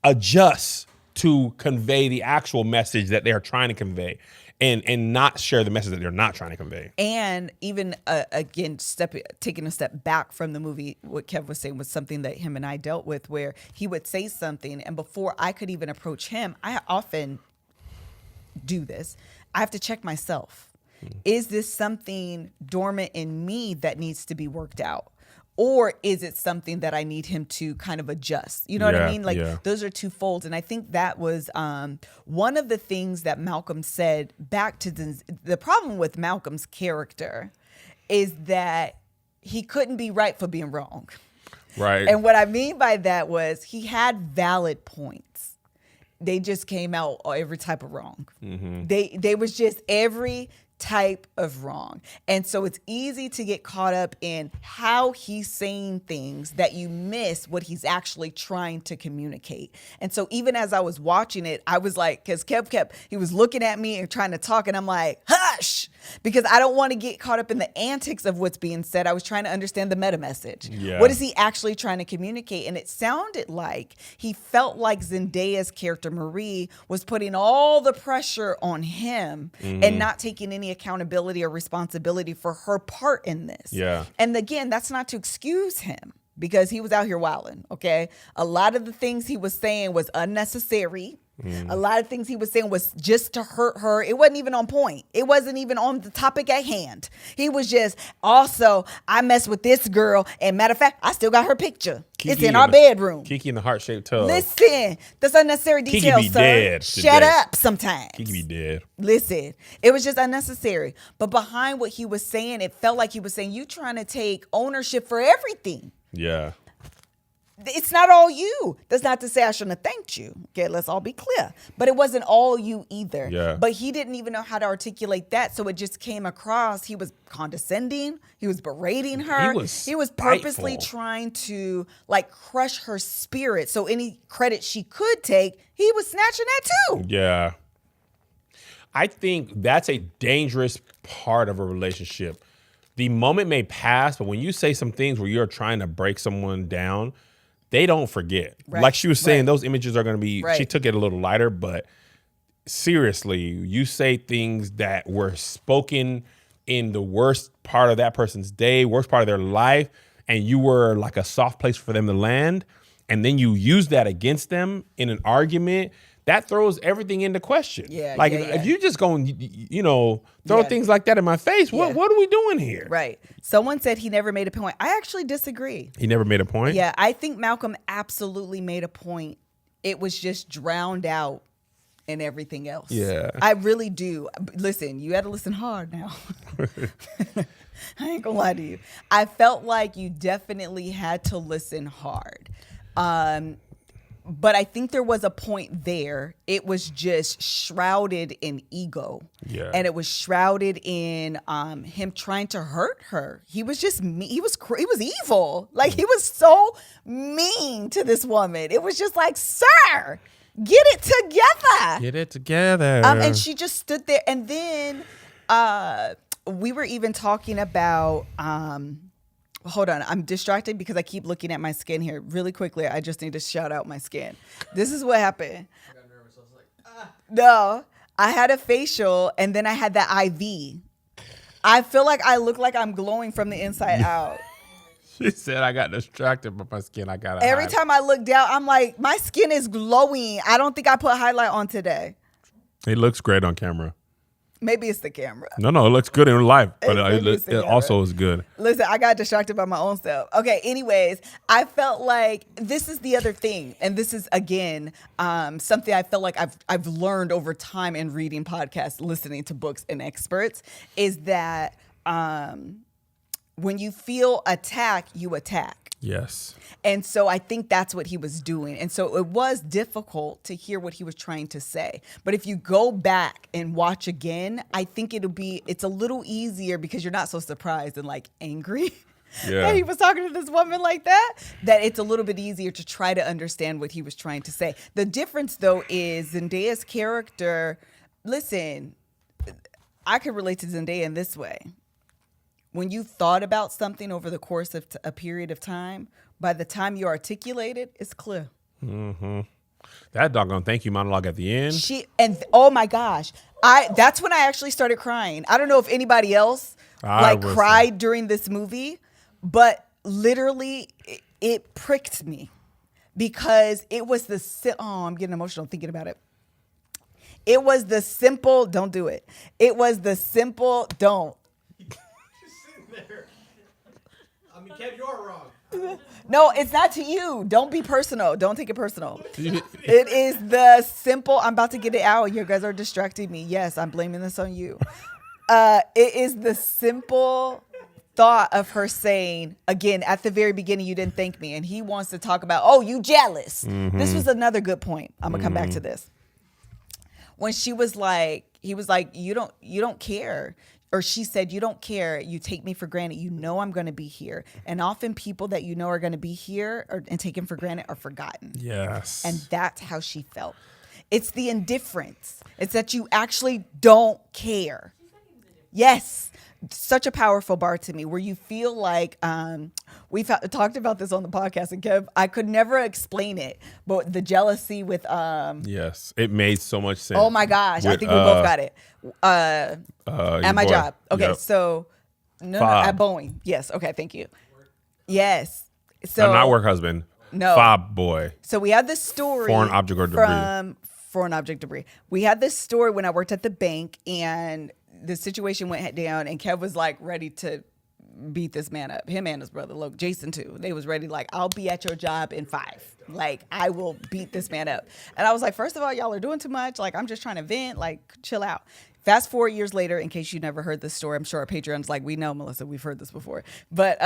adjusts to convey the actual message that they are trying to convey, and not share the message that they're not trying to convey. And even again, taking a step back from the movie, what Kev was saying was something that him and I dealt with, where he would say something, and before I could even approach him, I often do this. I have to check myself. Is this something dormant in me that needs to be worked out? Or is it something that I need him to kind of adjust? You know what I mean? Like those are two folds. And I think that was one of the things that Malcolm said back to the problem with Malcolm's character is that he couldn't be right for being wrong. Right. And what I mean by that was he had valid points. They just came out every type of wrong. They was just every type of wrong. And so it's easy to get caught up in how he's saying things that you miss what he's actually trying to communicate. And so even as I was watching it, I was like, because Kev he was looking at me and trying to talk, and I'm like, hush, because I don't want to get caught up in the antics of what's being said. I was trying to understand the meta message. Yeah. What is he actually trying to communicate? And it sounded like he felt like Zendaya's character, Marie, was putting all the pressure on him and not taking any accountability or responsibility for her part in this. Yeah. And again, that's not to excuse him, because he was out here wilding, okay? A lot of the things he was saying was unnecessary. A lot of things he was saying was just to hurt her. It wasn't even on point. It wasn't even on the topic at hand. He was just, also, I messed with this girl, and matter of fact, I still got her picture. It's in our bedroom. Kiki in the heart-shaped tub. Listen, that's unnecessary detail, be sir. dead Shut today. up sometimes. Kiki be dead. Listen, it was just unnecessary. But behind what he was saying, it felt like he was saying, you trying to take ownership for everything. Yeah. It's not all you. That's not to say I shouldn't have thanked you. Okay, let's all be clear. But it wasn't all you either. Yeah. But he didn't even know how to articulate that. So it just came across. He was condescending. He was berating her. He was purposely spiteful. trying to like crush her spirit. So any credit she could take, he was snatching that too. Yeah. I think that's a dangerous part of a relationship. The moment may pass, but when you say some things where you're trying to break someone down, they don't forget. Right. Like she was saying, Right. those images are going to be, Right. she took it a little lighter, but seriously, you say things that were spoken in the worst part of that person's day, worst part of their life, and you were like a soft place for them to land, and then you use that against them in an argument, that throws everything into question. Yeah, like yeah, if yeah. you just go and, throw Yeah. things like that in my face, Yeah. what are we doing here? Right. Someone said he never made a point. I actually disagree. He never made a point? Yeah, I think Malcolm absolutely made a point it was just drowned out in everything else. Yeah. I really do. Listen, you had to listen hard now. I ain't gonna lie to you. I felt like you definitely had to listen hard. But I think there was a point there. It was just shrouded in ego. Yeah. And it was shrouded in him trying to hurt her. He was just he was evil. Like, he was so mean to this woman. It was just like, sir, get it together. Get it together. And she just stood there. And then we were even talking about hold on, I'm distracted because I keep looking at my skin here. Really quickly, I just need to shout out my skin. This is what happened. I got nervous. I was like, ah. No, I had a facial and then I had that IV. I feel like I look like I'm glowing from the inside out. She said I got distracted by my skin. I got Every time I look down, I'm like, my skin is glowing. I don't think I put highlight on today. It looks great on camera. Maybe it's the camera. No, it looks good in life, but Maybe it's the it also is good. Listen, I got distracted by my own self. Okay, anyways, I felt like this is the other thing. And this is, again, something I felt like I've learned over time in reading podcasts, listening to books and experts, is that when you feel attack, you attack. Yes. And so I think that's what he was doing. And so it was difficult to hear what he was trying to say. But if you go back and watch again, I think it's a little easier because you're not so surprised and like angry that he was talking to this woman like that it's a little bit easier to try to understand what he was trying to say. The difference, though, is Zendaya's character. Listen, I could relate to Zendaya in this way. When you thought about something over the course of a period of time, by the time you articulate it, it's clear. Mm-hmm. That doggone thank you monologue at the end. Oh my gosh, that's when I actually started crying. I don't know if anybody else cried during this movie, but literally it pricked me because it was I'm getting emotional thinking about it. It was the simple, don't do it. It was the simple, don't. There. I mean, Kev, you're wrong. No, it's not to you. Don't be personal. Don't take it personal. It is the simple. I'm about to get it out. You guys are distracting me. Yes, I'm blaming this on you. It is the simple thought of her saying, again, at the very beginning, you didn't thank me. And he wants to talk about, oh, you jealous. Mm-hmm. This was another good point. I'm going to come back to this. When he was like, you don't care. Or she said, you don't care. You take me for granted. You know I'm going to be here. And often people that you know are going to be here and taken for granted are forgotten. Yes. And that's how she felt. It's the indifference. It's that you actually don't care. Yes. Such a powerful bar to me where you feel like we've talked about this on the podcast, and Kev, I could never explain it, but the jealousy with yes, it made so much sense. Oh my gosh, I think we both got it. At my job. Okay, yep. So no, at Boeing. Yes. Okay, thank you. Yes. So not work husband. No. Fob boy. So we had this story Foreign object or debris. Foreign object debris. We had this story when I worked at the bank, and the situation went down, and Kev was like ready to beat this man up. Him and his brother, look, Jason too. They was ready, like, I'll be at your job in 5. Like, I will beat this man up. And I was like, first of all, y'all are doing too much. Like, I'm just trying to vent. Like, chill out. Fast forward years later, in case you never heard this story, I'm sure our Patreon's like, we know, Melissa, we've heard this before. But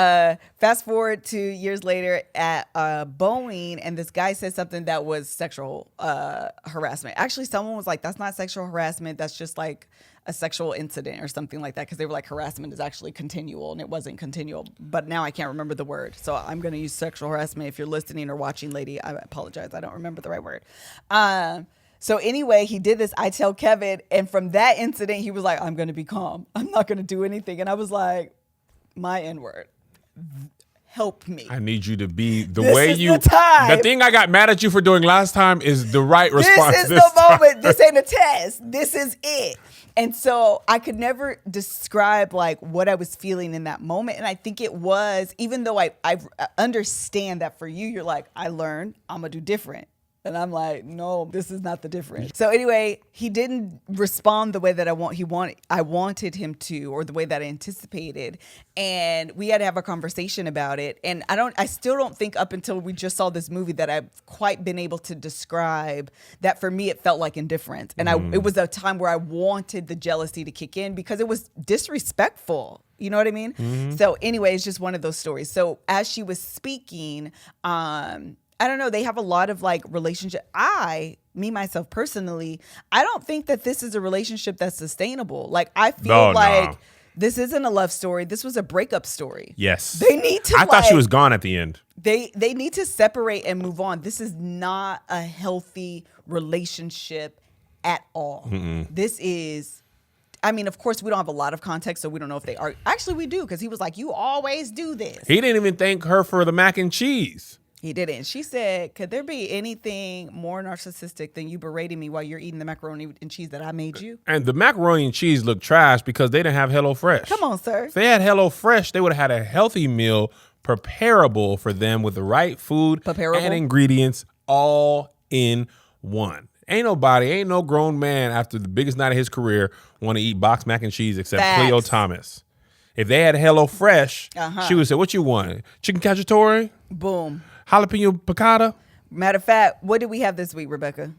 fast forward to years later at Boeing, and this guy said something that was sexual harassment. Actually, someone was like, that's not sexual harassment. That's just like a sexual incident or something like that, because they were like, harassment is actually continual, and it wasn't continual. But now I can't remember the word. So I'm going to use sexual harassment. If you're listening or watching, lady, I apologize. I don't remember the right word. So anyway, he did this. I tell Kevin, and from that incident, he was like, I'm going to be calm. I'm not going to do anything. And I was like, my N-word. Help me. I need you to be the this way is you. The time. The thing I got mad at you for doing last time is the right response. This is the moment. This ain't a test. This is it. And so I could never describe like what I was feeling in that moment. And I think it was, even though I understand that for you, you're like, I learned, I'm going to do different. And I'm like, no, this is not the difference. So anyway, he didn't respond the way that I wanted him to, or the way that I anticipated. And we had to have a conversation about it. And I still don't think up until we just saw this movie that I've quite been able to describe that for me it felt like indifference. And it was a time where I wanted the jealousy to kick in because it was disrespectful. You know what I mean? Mm-hmm. So anyway, it's just one of those stories. So as she was speaking, I don't know. They have a lot of like relationship. Myself personally, I don't think that this is a relationship that's sustainable. Like I feel this isn't a love story. This was a breakup story. Yes. They need to. I thought she was gone at the end. They need to separate and move on. This is not a healthy relationship at all. Mm-mm. This is. I mean, of course, we don't have a lot of context, so we don't know if they are. Actually, we do, because he was like, "You always do this." He didn't even thank her for the mac and cheese. He didn't. She said, could there be anything more narcissistic than you berating me while you're eating the macaroni and cheese that I made you? And the macaroni and cheese looked trash because they didn't have HelloFresh. Come on, sir. If they had HelloFresh, they would have had a healthy meal preparable for them with the right food and ingredients all in one. Ain't no grown man after the biggest night of his career want to eat boxed mac and cheese except Cleo Thomas. If they had HelloFresh, she would say, what you want? Chicken cacciatore? Boom. Jalapeno piccata? Matter of fact, what did we have this week, Rebecca?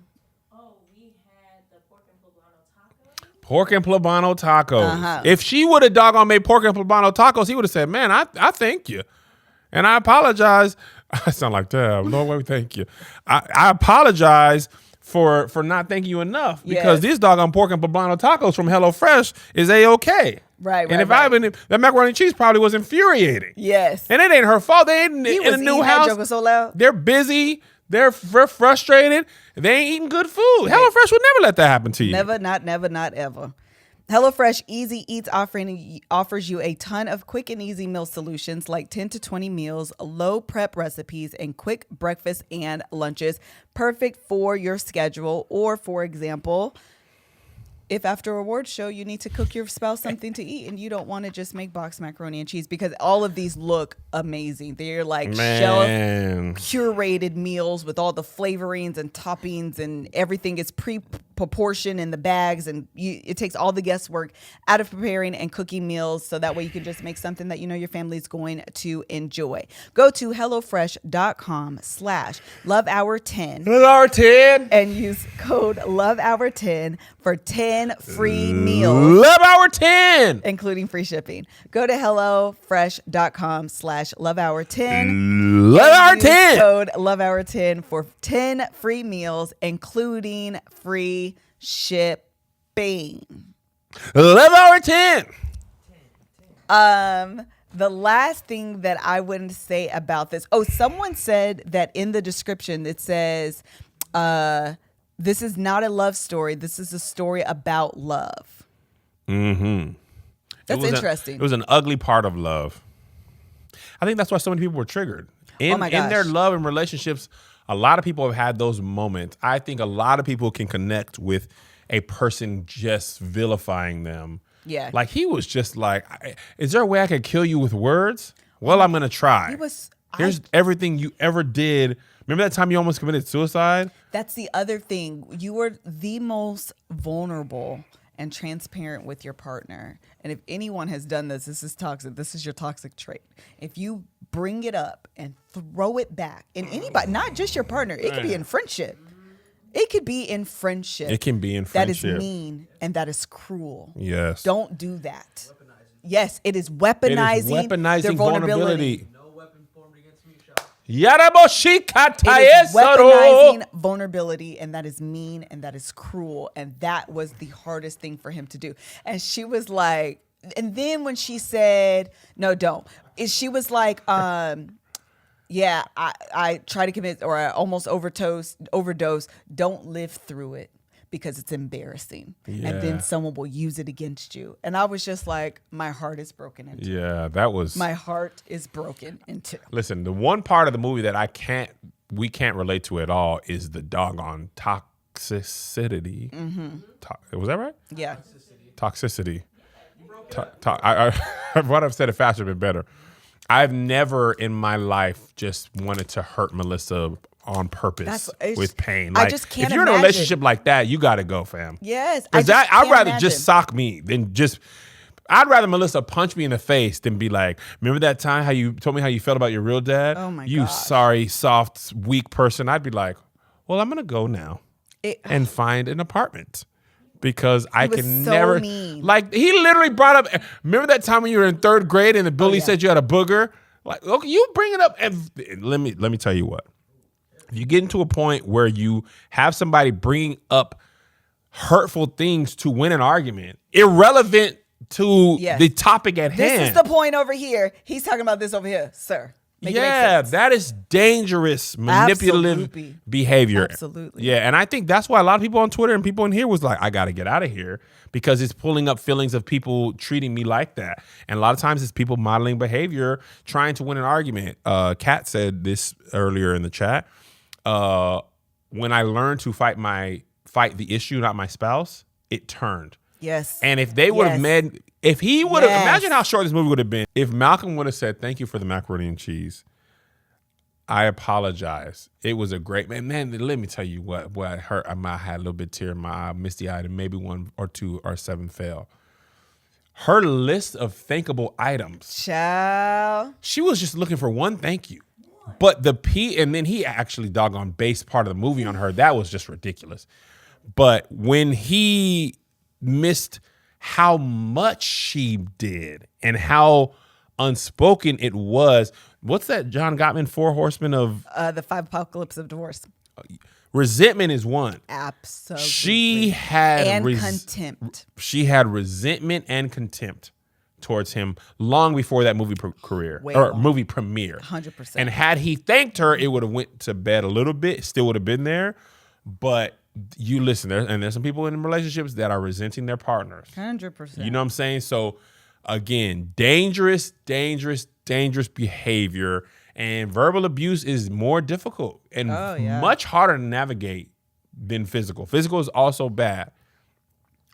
Oh, we had the pork and poblano tacos. Pork and poblano tacos. If she would have doggone made pork and poblano tacos, he would have said, man, I thank you. And I apologize. I sound like, damn, no way, thank you. I apologize for not thanking you enough because these doggone pork and poblano tacos from HelloFresh is A-okay. Right. And if I had been, that macaroni and cheese probably was infuriating. Yes. And it ain't her fault. They ain't in a new house. That joke was so loud. They're busy. They're frustrated. They ain't eating good food. HelloFresh would never let that happen to you. Never, not ever. HelloFresh Easy Eats offers you a ton of quick and easy meal solutions like 10 to 20 meals, low prep recipes, and quick breakfast and lunches, perfect for your schedule. Or, for example, if after a awards show you need to cook your spouse something to eat and you don't want to just make boxed macaroni and cheese, because all of these look amazing. They're like shelf curated meals with all the flavorings and toppings, and everything is pre-proportioned in the bags, and it takes all the guesswork out of preparing and cooking meals, so that way you can just make something that you know your family is going to enjoy. Go to HelloFresh.com/LoveHour10 LoveHour10 and use code LoveHour10 for 10 free meals. LoveHour10, including free shipping. Go to HelloFresh.com/LoveHour10. LoveHour10. Code LoveHour10 for 10 free meals, including free shipping. LoveHour10. The last thing that I wouldn't say about this. Oh, someone said that in the description it says, this is not a love story. This is a story about love. Mm-hmm. That's interesting. It was an ugly part of love. I think that's why so many people were triggered. In their love and relationships, a lot of people have had those moments. I think a lot of people can connect with a person just vilifying them. Yeah. Like he was just like, is there a way I could kill you with words? Well, I'm going to try. Here's everything you ever did. Remember that time you almost committed suicide? That's the other thing. You were the most vulnerable and transparent with your partner. And if anyone has done this, this is toxic. This is your toxic trait. If you bring it up and throw it back in anybody, not just your partner, it could be in friendship. It could be in friendship. It can be in friendship. That is mean and that is cruel. Yes. Don't do that. Yes, it is weaponizing, it is weaponizing their vulnerability. No weapon formed against me shall. It is weaponizing vulnerability, and that is mean and that is cruel, and that was the hardest thing for him to do. And she was like, and then when she said, no, don't, she was like, yeah, I tried to commit, or I almost overdose. Don't live through it because it's embarrassing. Yeah. And then someone will use it against you. And I was just like, my heart is broken in two. Yeah, that was. My heart is broken in two. Listen, the one part of the movie that we can't relate to at all is the doggone toxicity. Mm-hmm. Was that right? Yeah. Toxicity. I would have said it faster, been better. I've never in my life just wanted to hurt Melissa on purpose it's- with pain. I Like, just can't if you're in a imagine. relationship like that, you got to go, fam. Yes, Because just I'd can't rather imagine. just sock me than just. I'd rather Melissa punch me in the face than be like, remember that time how you told me how you felt about your real dad? Oh my You gosh. sorry, soft, weak person. I'd be like, well, I'm gonna go now and find an apartment. Because I was can so never mean. like he literally brought up. Remember that time when you were in 3rd grade and the bully yeah. said you had a booger? Like, okay, you bring it up. And let me tell you what. If you get into a point where you have somebody bringing up hurtful things to win an argument, irrelevant to Yes. the topic at This hand. is the point over here. He's talking about this over here, sir. Make it make Yeah, sense. that is dangerous, manipulative Absolutely. behavior. Absolutely. Yeah, and I think that's why a lot of people on Twitter and people in here was like, I got to get out of here because it's pulling up feelings of people treating me like that. And a lot of times it's people modeling behavior, trying to win an argument. Kat said this earlier in the chat. When I learned to fight the issue, not my spouse, it turned. Yes. And if they would have Yes. made, if he would have, Yes. imagine how short this movie would have been. If Malcolm would have said, thank you for the macaroni and cheese, I apologize. It was a great, man, let me tell you what hurt. I had a little bit tear in my eye, misty-eyed, and maybe 1 or 2 or 7 fell. Her list of thankable items, Child. she was just looking for one thank you. But and then he actually doggone based part of the movie on her. That was just ridiculous. But when he missed how much she did and how unspoken it was. What's that John Gottman 4 Horsemen of The 5 Apocalypse of Divorce. resentment is one. Absolutely. She had contempt. She had resentment and contempt towards him long before that movie movie premiere. 100%. And had he thanked her, it would have went to bed a little bit. Still would have been there, but you listen, there's some people in relationships that are resenting their partners. 100%. You know what I'm saying? So again, dangerous behavior, and verbal abuse is more difficult and much harder to navigate than physical. Physical is also bad,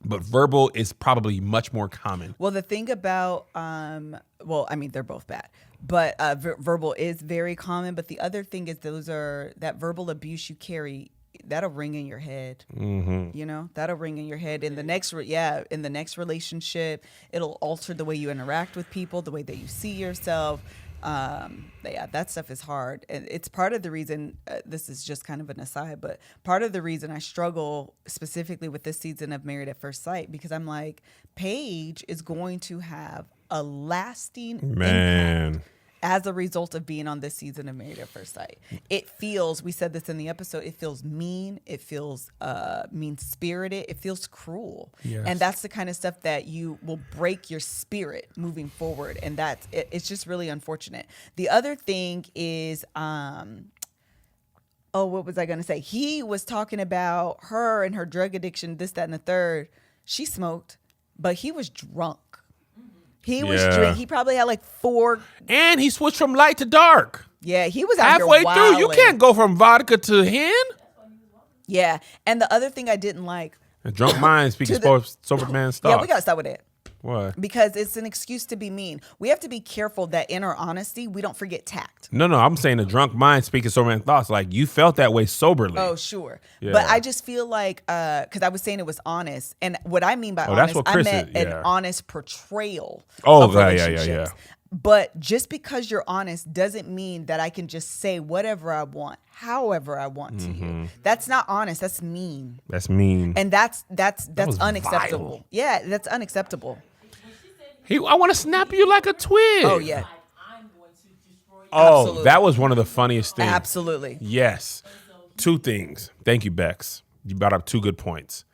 but verbal is probably much more common. Well, the thing about, they're both bad, but verbal is very common. But the other thing is that verbal abuse you carry, that'll ring in your head. Mm-hmm. You know, that'll ring in your head. In the next relationship, it'll alter the way you interact with people, the way that you see yourself. That stuff is hard. And it's part of the reason, this is just kind of an aside, but part of the reason I struggle specifically with this season of Married at First Sight, because I'm like, Paige is going to have a lasting impact as a result of being on this season of Married at First Sight. It feels, we said this in the episode, it feels mean. It feels mean-spirited. It feels cruel. Yes. And that's the kind of stuff that you will break your spirit moving forward. And it's just really unfortunate. The other thing is, what was I going to say? He was talking about her and her drug addiction, this, that, and the third. She smoked, but he was drunk. He was drinking. He probably had like 4. And he switched from light to dark. Yeah, he was out Halfway here through. You wilding. can't go from vodka to hen. Yeah, and the other thing I didn't like. A drunk mind speaking sober man's thoughts. Yeah, we got to stop with that. Why? Because it's an excuse to be mean. We have to be careful that in our honesty, we don't forget tact. No, I'm saying a drunk mind speaking sober man's thoughts. Like, you felt that way soberly. Oh, sure. Yeah. But I just feel like, because I was saying it was honest. And what I mean by that's honest, what I Chris meant is, an honest portrayal Oh, of yeah. relationships. But just because you're honest doesn't mean that I can just say whatever I want, however I want to you. That's not honest. That's mean. That's mean. And that's was unacceptable. vile. Yeah, that's unacceptable. I want to snap you like a twig. Oh, yeah. I'm going to destroy you. Oh, Absolutely. that was one of the funniest things. Absolutely. Yes. 2 things. Thank you, Bex. You brought up 2 good points.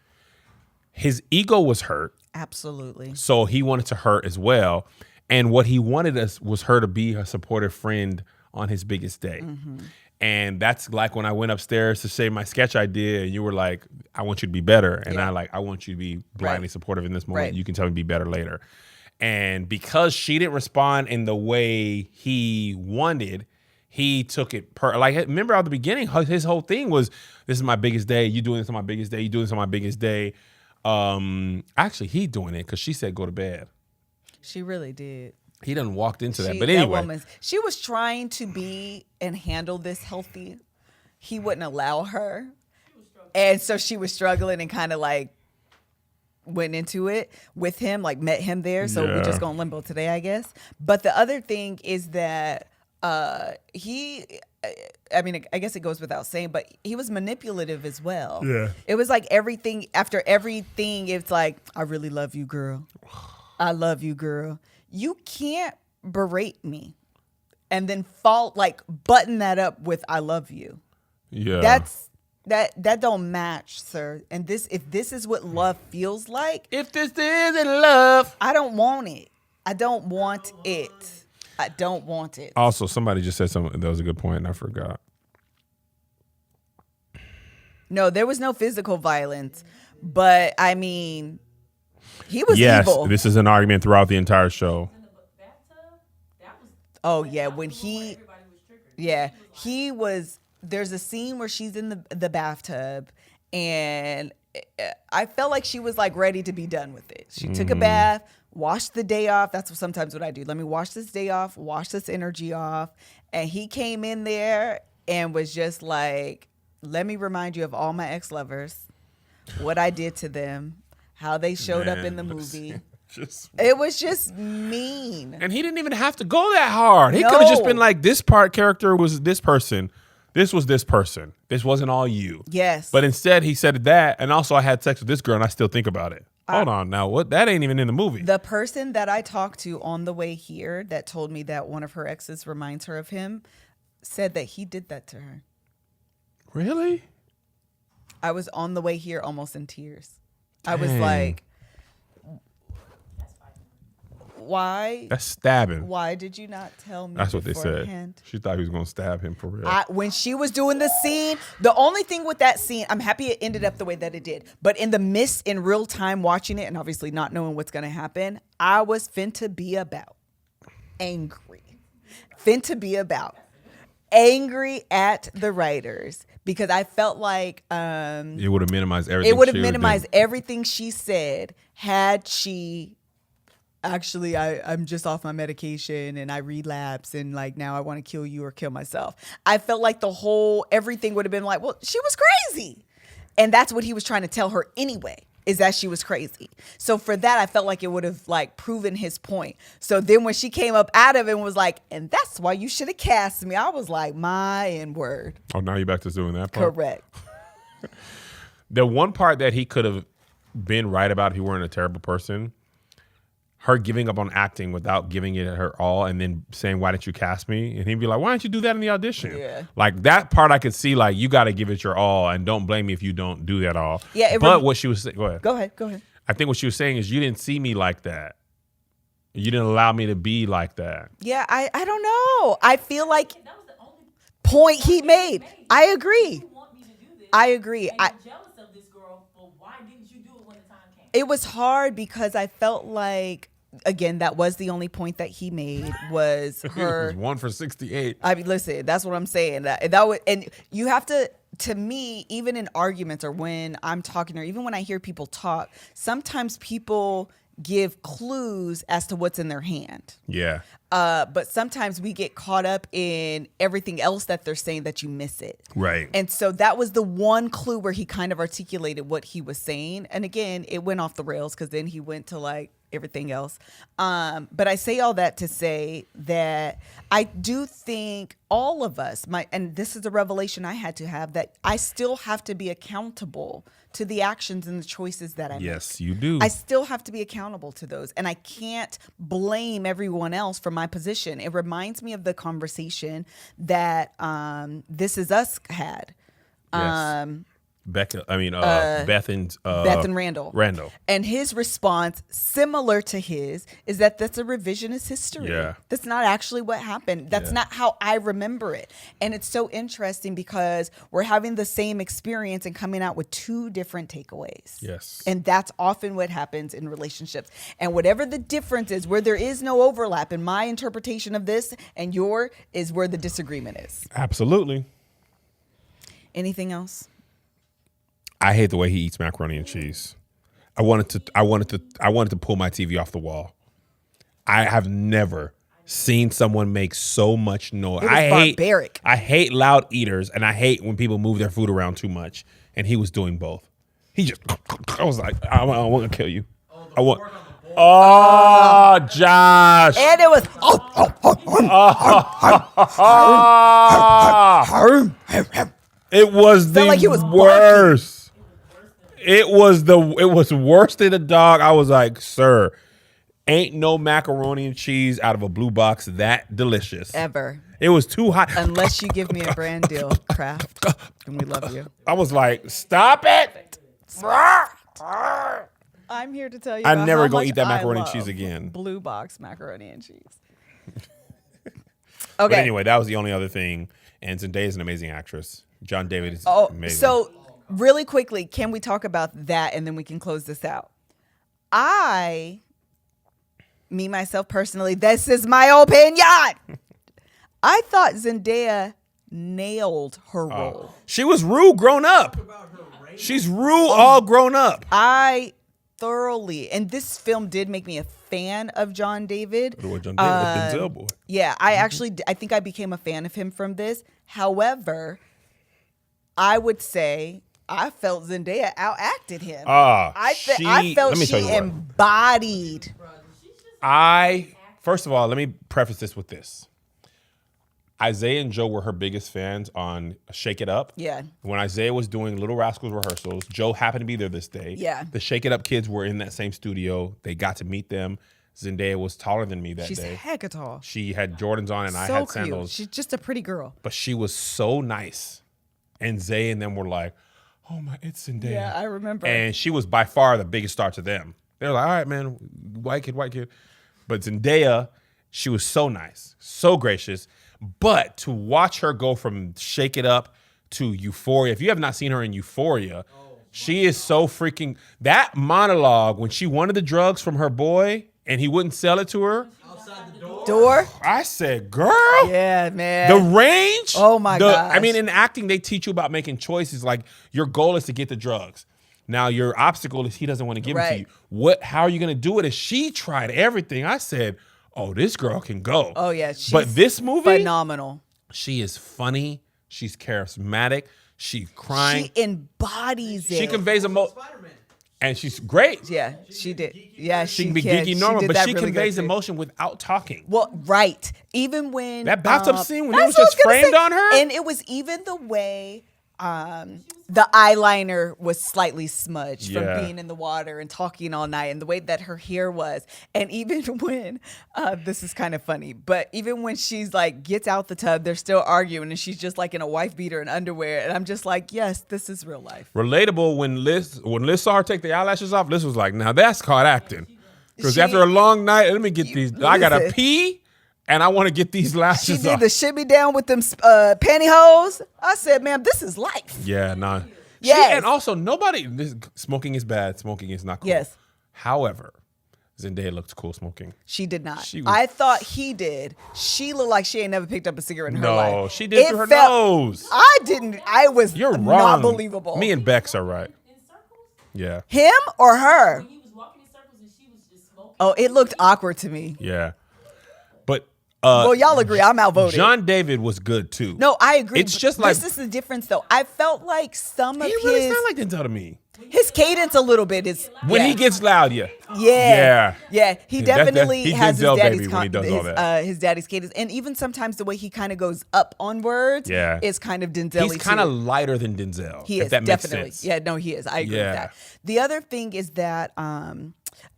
His ego was hurt, Absolutely. so he wanted to hurt as well. And what he wanted was her to be a supportive friend on his biggest day. Mm-hmm. And that's like when I went upstairs to say my sketch idea, and you were like, I want you to be better. And Yeah. I want you to be blindly supportive in this moment. Right. You can tell me be better later. And because she didn't respond in the way he wanted, he took it remember at the beginning, his whole thing was, this is my biggest day. You doing this on my biggest day. You doing this on my biggest day. Actually, he doing it because she said go to bed. She really did. He done walked into that. But anyway. She was trying to be and handle this healthy. he wouldn't allow her. And so she was struggling and kind of like went into it with him, like met him there. So we're just going limbo today, I guess. But the other thing is that I guess it goes without saying, but he was manipulative as well. Yeah. It was like everything, after everything, it's like, I really love you, girl. I love you, girl. You can't berate me and then button that up with I love you. Yeah. That don't match, sir. And if this is what love feels like, if this isn't love, I don't want it. I don't want it. I don't want it. Also, somebody just said something that was a good point, and I forgot. No, there was no physical violence, but I mean, he was Yes, evil. this is an argument throughout the entire show. In the bathtub, that was. Oh yeah, that when was before he, everybody was triggered. yeah, She was like, he was. There's a scene where she's in the bathtub, and I felt like she was like ready to be done with it. She took a bath, washed the day off. That's sometimes what I do. Let me wash this day off, wash this energy off. And he came in there and was just like, let me remind you of all my ex-lovers, what I did to them, how they showed up in the movie. It was just mean. And he didn't even have to go that hard. He No. could have just been like, this part character was this person. This was this person. This wasn't all you. Yes. But instead, he said that, and also I had sex with this girl, and I still think about it. Hold on, now what? That ain't even in the movie. The person that I talked to on the way here that told me that one of her exes reminds her of him said that he did that to her. Really? I was on the way here almost in tears. I was Dang. like, why? That's stabbing. Why did you not tell me That's what they said. beforehand? She thought he was going to stab him for real. When she was doing the scene, the only thing with that scene, I'm happy it ended up the way that it did. But in the midst, in real time watching it, and obviously not knowing what's going to happen, I was finna be about angry. Angry at the writers because I felt like it would have minimized everything. it would have she was minimized doing. everything she said had she actually I'm just off my medication and I relapse and like now I want to kill you or kill myself. I felt like everything would have been like, well, she was crazy. And that's what he was trying to tell her anyway, is that she was crazy. So for that, I felt like it would have like proven his point. So then when she came up out of it and was like, and that's why you should have cast me, I was like, my N-word. Oh, now you're back to doing that part? Correct. The one part that he could have been right about if he weren't a terrible person, her giving up on acting without giving it her all and then saying, why didn't you cast me? And he'd be like, why didn't you do that in the audition? Yeah. Like that part I could see, like, you got to give it your all and don't blame me if you don't do that all. Yeah, but what she was saying, go ahead. Go ahead. I think what she was saying is you didn't see me like that. You didn't allow me to be like that. Yeah, I don't know. I feel like that was the only point he made. I agree. you want me to do this. I agree. And you're jealous of this girl, but why didn't you do it when the time came? It was hard because I felt like, again, that was the only point that he made was It her. was 1 for 68. I mean, listen, that's what I'm saying. That would, and you have to me, even in arguments or when I'm talking or even when I hear people talk, sometimes people give clues as to what's in their hand. Yeah. But sometimes we get caught up in everything else that they're saying that you miss it. Right. And so that was the one clue where he kind of articulated what he was saying. And again, it went off the rails because then he went to like everything else. But I say all that to say that I do think all of us, and this is a revelation I had to have, that I still have to be accountable to the actions and the choices that I make. Yes, you do. I still have to be accountable to those. And I can't blame everyone else for my position. It reminds me of the conversation that This Is Us had. Yes. Beth and Randall. Randall. And his response, similar to his, is that that's a revisionist history. Yeah. That's not actually what happened. That's not how I remember it. And it's so interesting because we're having the same experience and coming out with two different takeaways. Yes. And that's often what happens in relationships. And whatever the difference is, where there is no overlap in my interpretation of this and your is where the disagreement is. Absolutely. Anything else? I hate the way he eats macaroni and cheese. I wanted to pull my TV off the wall. I have never seen someone make so much noise. It was barbaric. I hate loud eaters, and I hate when people move their food around too much. And he was doing both. He just, I was like, I want to kill you. I want. Oh, Josh. And it was. It was the like he was worst. It was worse than a dog. I was like, sir, ain't no macaroni and cheese out of a blue box that delicious. Ever. It was too hot. Unless you give me a brand deal, Kraft. And we love you. I was like, stop it. I'm here to tell you. I'm about never how gonna much eat that I macaroni and love cheese again. Blue box macaroni and cheese. Okay. But anyway, that was the only other thing. And Zendaya is an amazing actress. John David is amazing. So really quickly, can we talk about that and then we can close this out? Me, myself, personally, this is my opinion. I thought Zendaya nailed her role. She was Rue grown up. She's Rue all grown up. I thoroughly, and this film did make me a fan of John David. John David, Denzel boy. Yeah, I think I became a fan of him from this. However, I would say I felt Zendaya outacted him. I felt she embodied. First of all, let me preface this with this. Isaiah and Joe were her biggest fans on Shake It Up. Yeah. When Isaiah was doing Little Rascals rehearsals, Joe happened to be there this day. Yeah. The Shake It Up kids were in that same studio. They got to meet them. Zendaya was taller than me that She's day. She's hecka tall. She had Jordans on and I So had cute. sandals. She's just a pretty girl. But she was so nice. And Zay and them were like, oh my, it's Zendaya. Yeah, I remember. And she was by far the biggest star to them. They were like, all right, man, white kid. But Zendaya, she was so nice, so gracious. But to watch her go from Shake It Up to Euphoria, if you have not seen her in Euphoria, she is so freaking, that monologue when she wanted the drugs from her boy and he wouldn't sell it to her. Outside the Door? I said, girl. Yeah, man. The range. Oh my gosh. I mean, in acting, they teach you about making choices. Like your goal is to get the drugs. Now your obstacle is he doesn't want to give it to you. How are you going to do it? And she tried everything. I said, oh, this girl can go. Oh yeah. But this movie, phenomenal. She is funny. She's charismatic. She's crying. She embodies it. She conveys emotion. And she's great. Yeah, she did. Yeah, she can be geeky normal, but she conveys emotion without talking. Well, right. Even when that bathtub scene when it was just framed on her, and it was even the way the eyeliner was slightly smudged from being in the water and talking all night, and the way that her hair was, and even when this is kind of funny, but even when she's like gets out the tub, they're still arguing, and she's just like in a wife beater and underwear, and I'm just like, yes, this is real life. Relatable. When Liz saw her take the eyelashes off, Liz was like, now that's called acting. Because after a long night, let me get these. I gotta pee. And I want to get these lashes off. She did the shimmy down with them pantyhose. I said, ma'am, this is life. Yeah, nah. Yes. And also, smoking is bad. Smoking is not cool. Yes. However, Zendaya looked cool smoking. She did not. I thought he did. She looked like she ain't never picked up a cigarette in her life. No, she did through her nose. I didn't. I was You're wrong. Not believable. Me and Bex are right. Yeah. Him or her? When he was walking in circles and she was just smoking. Oh, it looked awkward to me. Yeah. But well, y'all agree. I'm outvoted. John David was good too. No, I agree. It's just like this is the difference, though. I felt like some of he really sound like Denzel to me. His cadence a little bit is when he gets loud. Yeah. He definitely has his daddy's when he does all that. His daddy's cadence, and even sometimes the way he kind of goes up on words. is kind of Denzel. He's kind of lighter than Denzel. He is that definitely. Makes sense. Yeah, no, he is. I agree with that. The other thing is that.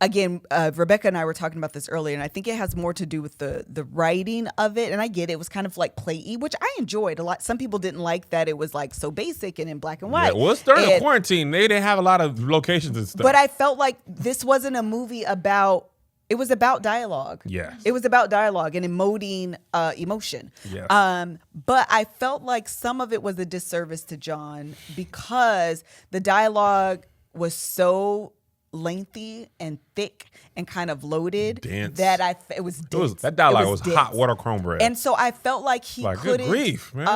Again, Rebecca and I were talking about this earlier, and I think it has more to do with the writing of it. And I get it was kind of like play-y, which I enjoyed a lot. Some people didn't like that it was like so basic and in black and white. Yeah, well, it's during the quarantine. They didn't have a lot of locations and stuff. But I felt like this wasn't a movie about. It was about dialogue. Yes. It was about dialogue and emoting emotion. Yes. But I felt like some of it was a disservice to John because the dialogue was so lengthy and thick and kind of loaded dense. That it was dense. That dialogue was dense. hot water cornbread. And so I felt like he like, couldn't. Good grief, man.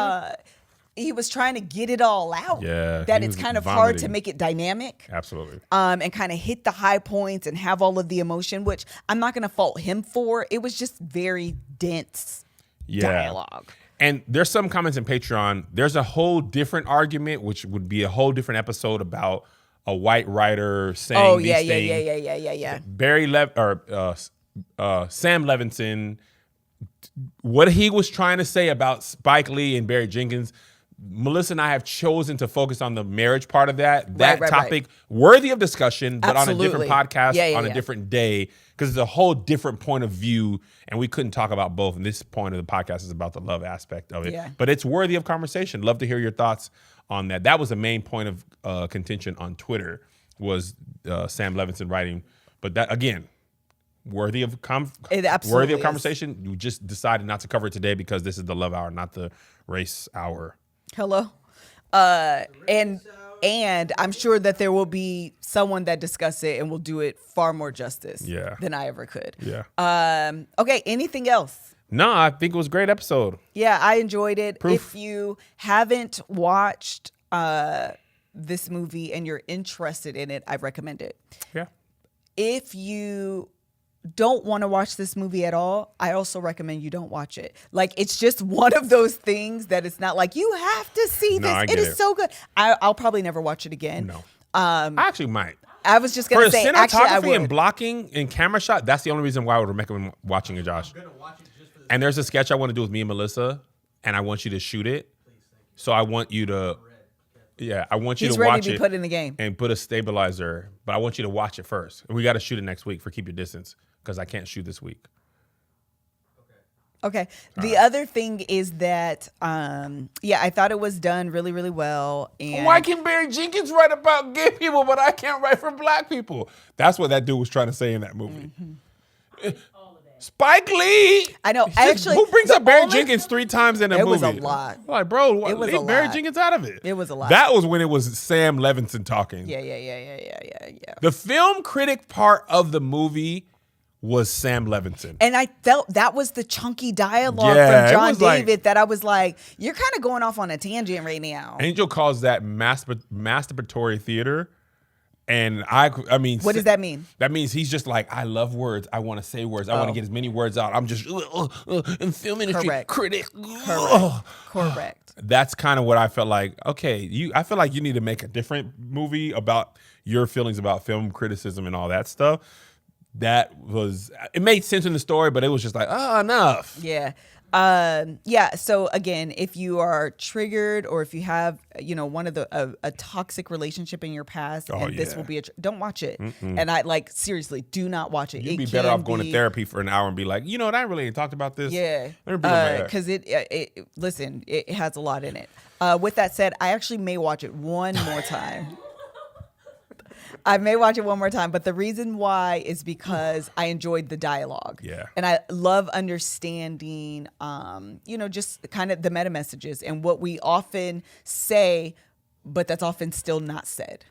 he was trying to get it all out. Yeah, that he it's was kind of hard to vomiting. make it dynamic. Absolutely. And kind of hit the high points and have all of the emotion, which I'm not going to fault him for. It was just very dense dialogue. And there's some comments in Patreon. There's a whole different argument, which would be a whole different episode about a white writer saying Oh these yeah, things. yeah. Sam Levinson, what he was trying to say about Spike Lee and Barry Jenkins. Melissa and I have chosen to focus on the marriage part of that. That Right. topic worthy of discussion, but on a different Absolutely. podcast on a Yeah. different day, because it's a whole different point of view, and we couldn't talk about both. And this point of the podcast is about the love aspect of it. Yeah. But it's worthy of conversation. Love to hear your thoughts on that. That was the main point of contention on Twitter, was Sam Levinson writing. But that, again, worthy of It absolutely worthy of is. conversation. You just decided not to cover it today because this is the love hour, not the race hour. Hello. And I'm sure that there will be someone that discuss it and will do it far more justice than I ever could. Yeah. Okay. Anything else? No, I think it was a great episode. Yeah, I enjoyed it. Proof. If you haven't watched this movie and you're interested in it, I recommend it. Yeah. If you don't want to watch this movie at all, I also recommend you don't watch it. Like, it's just one of those things that it's not like you have to see No, this. I It get is it. so good. I'll probably never watch it again. No. I actually might. I was just For gonna say, actually, I cinematography and would. blocking and camera shot, that's the only reason why I would recommend watching it, Josh. I'm gonna watch it just for this. And there's a sketch I want to do with me and Melissa, and I want you to shoot it. So I want you to, I want you He's to ready watch to be it put in the game. and put a stabilizer. But I want you to watch it first. And we got to shoot it next week for Keep Your Distance, because I can't shoot this week. Okay. The other thing is that, I thought it was done really, really well. And Why can Barry Jenkins write about gay people, but I can't write for black people? That's what that dude was trying to say in that movie. Spike Lee. I know. It's just- Actually, who brings the up Barry only- Jenkins 3 times in a It movie? was a lot. Like, bro, It was leave a Barry lot. Jenkins out of it. It was a lot. That was when it was Sam Levinson talking. Yeah. The film critic part of the movie was Sam Levinson. And I felt that was the chunky dialogue Yeah, from it John was like- David that I was like, you're kind of going off on a tangent right now. Angel calls that masturbatory theater. And I mean, What does that mean? That means he's just like, I love words. I want to say words. I want to get as many words out. I'm just in film industry Correct. critic. Correct. That's kind of what I felt like. Okay, I feel like you need to make a different movie about your feelings about film criticism and all that stuff. It made sense in the story, but it was just like, enough. Yeah. So again, if you are triggered or if you have, one of a toxic relationship in your past, and this will be don't watch it. And I seriously, do not watch it. You'd It be better can off going to therapy for an hour and be like, I really ain't talked about this. Yeah. Let me be on my- Because listen, it has a lot in it. With that said, I actually may watch it one more time. I may watch it one more time, but the reason why is because I enjoyed the dialogue. Yeah. And I love understanding, just kind of the meta messages and what we often say, but that's often still not said.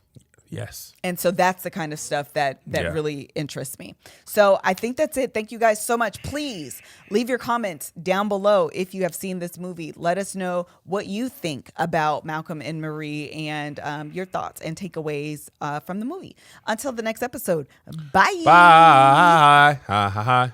Yes. And so that's the kind of stuff that Yeah. really interests me. So I think that's it. Thank you guys so much. Please leave your comments down below if you have seen this movie. Let us know what you think about Malcolm and Marie and your thoughts and takeaways from the movie. Until the next episode, bye. Bye. Ha ha ha.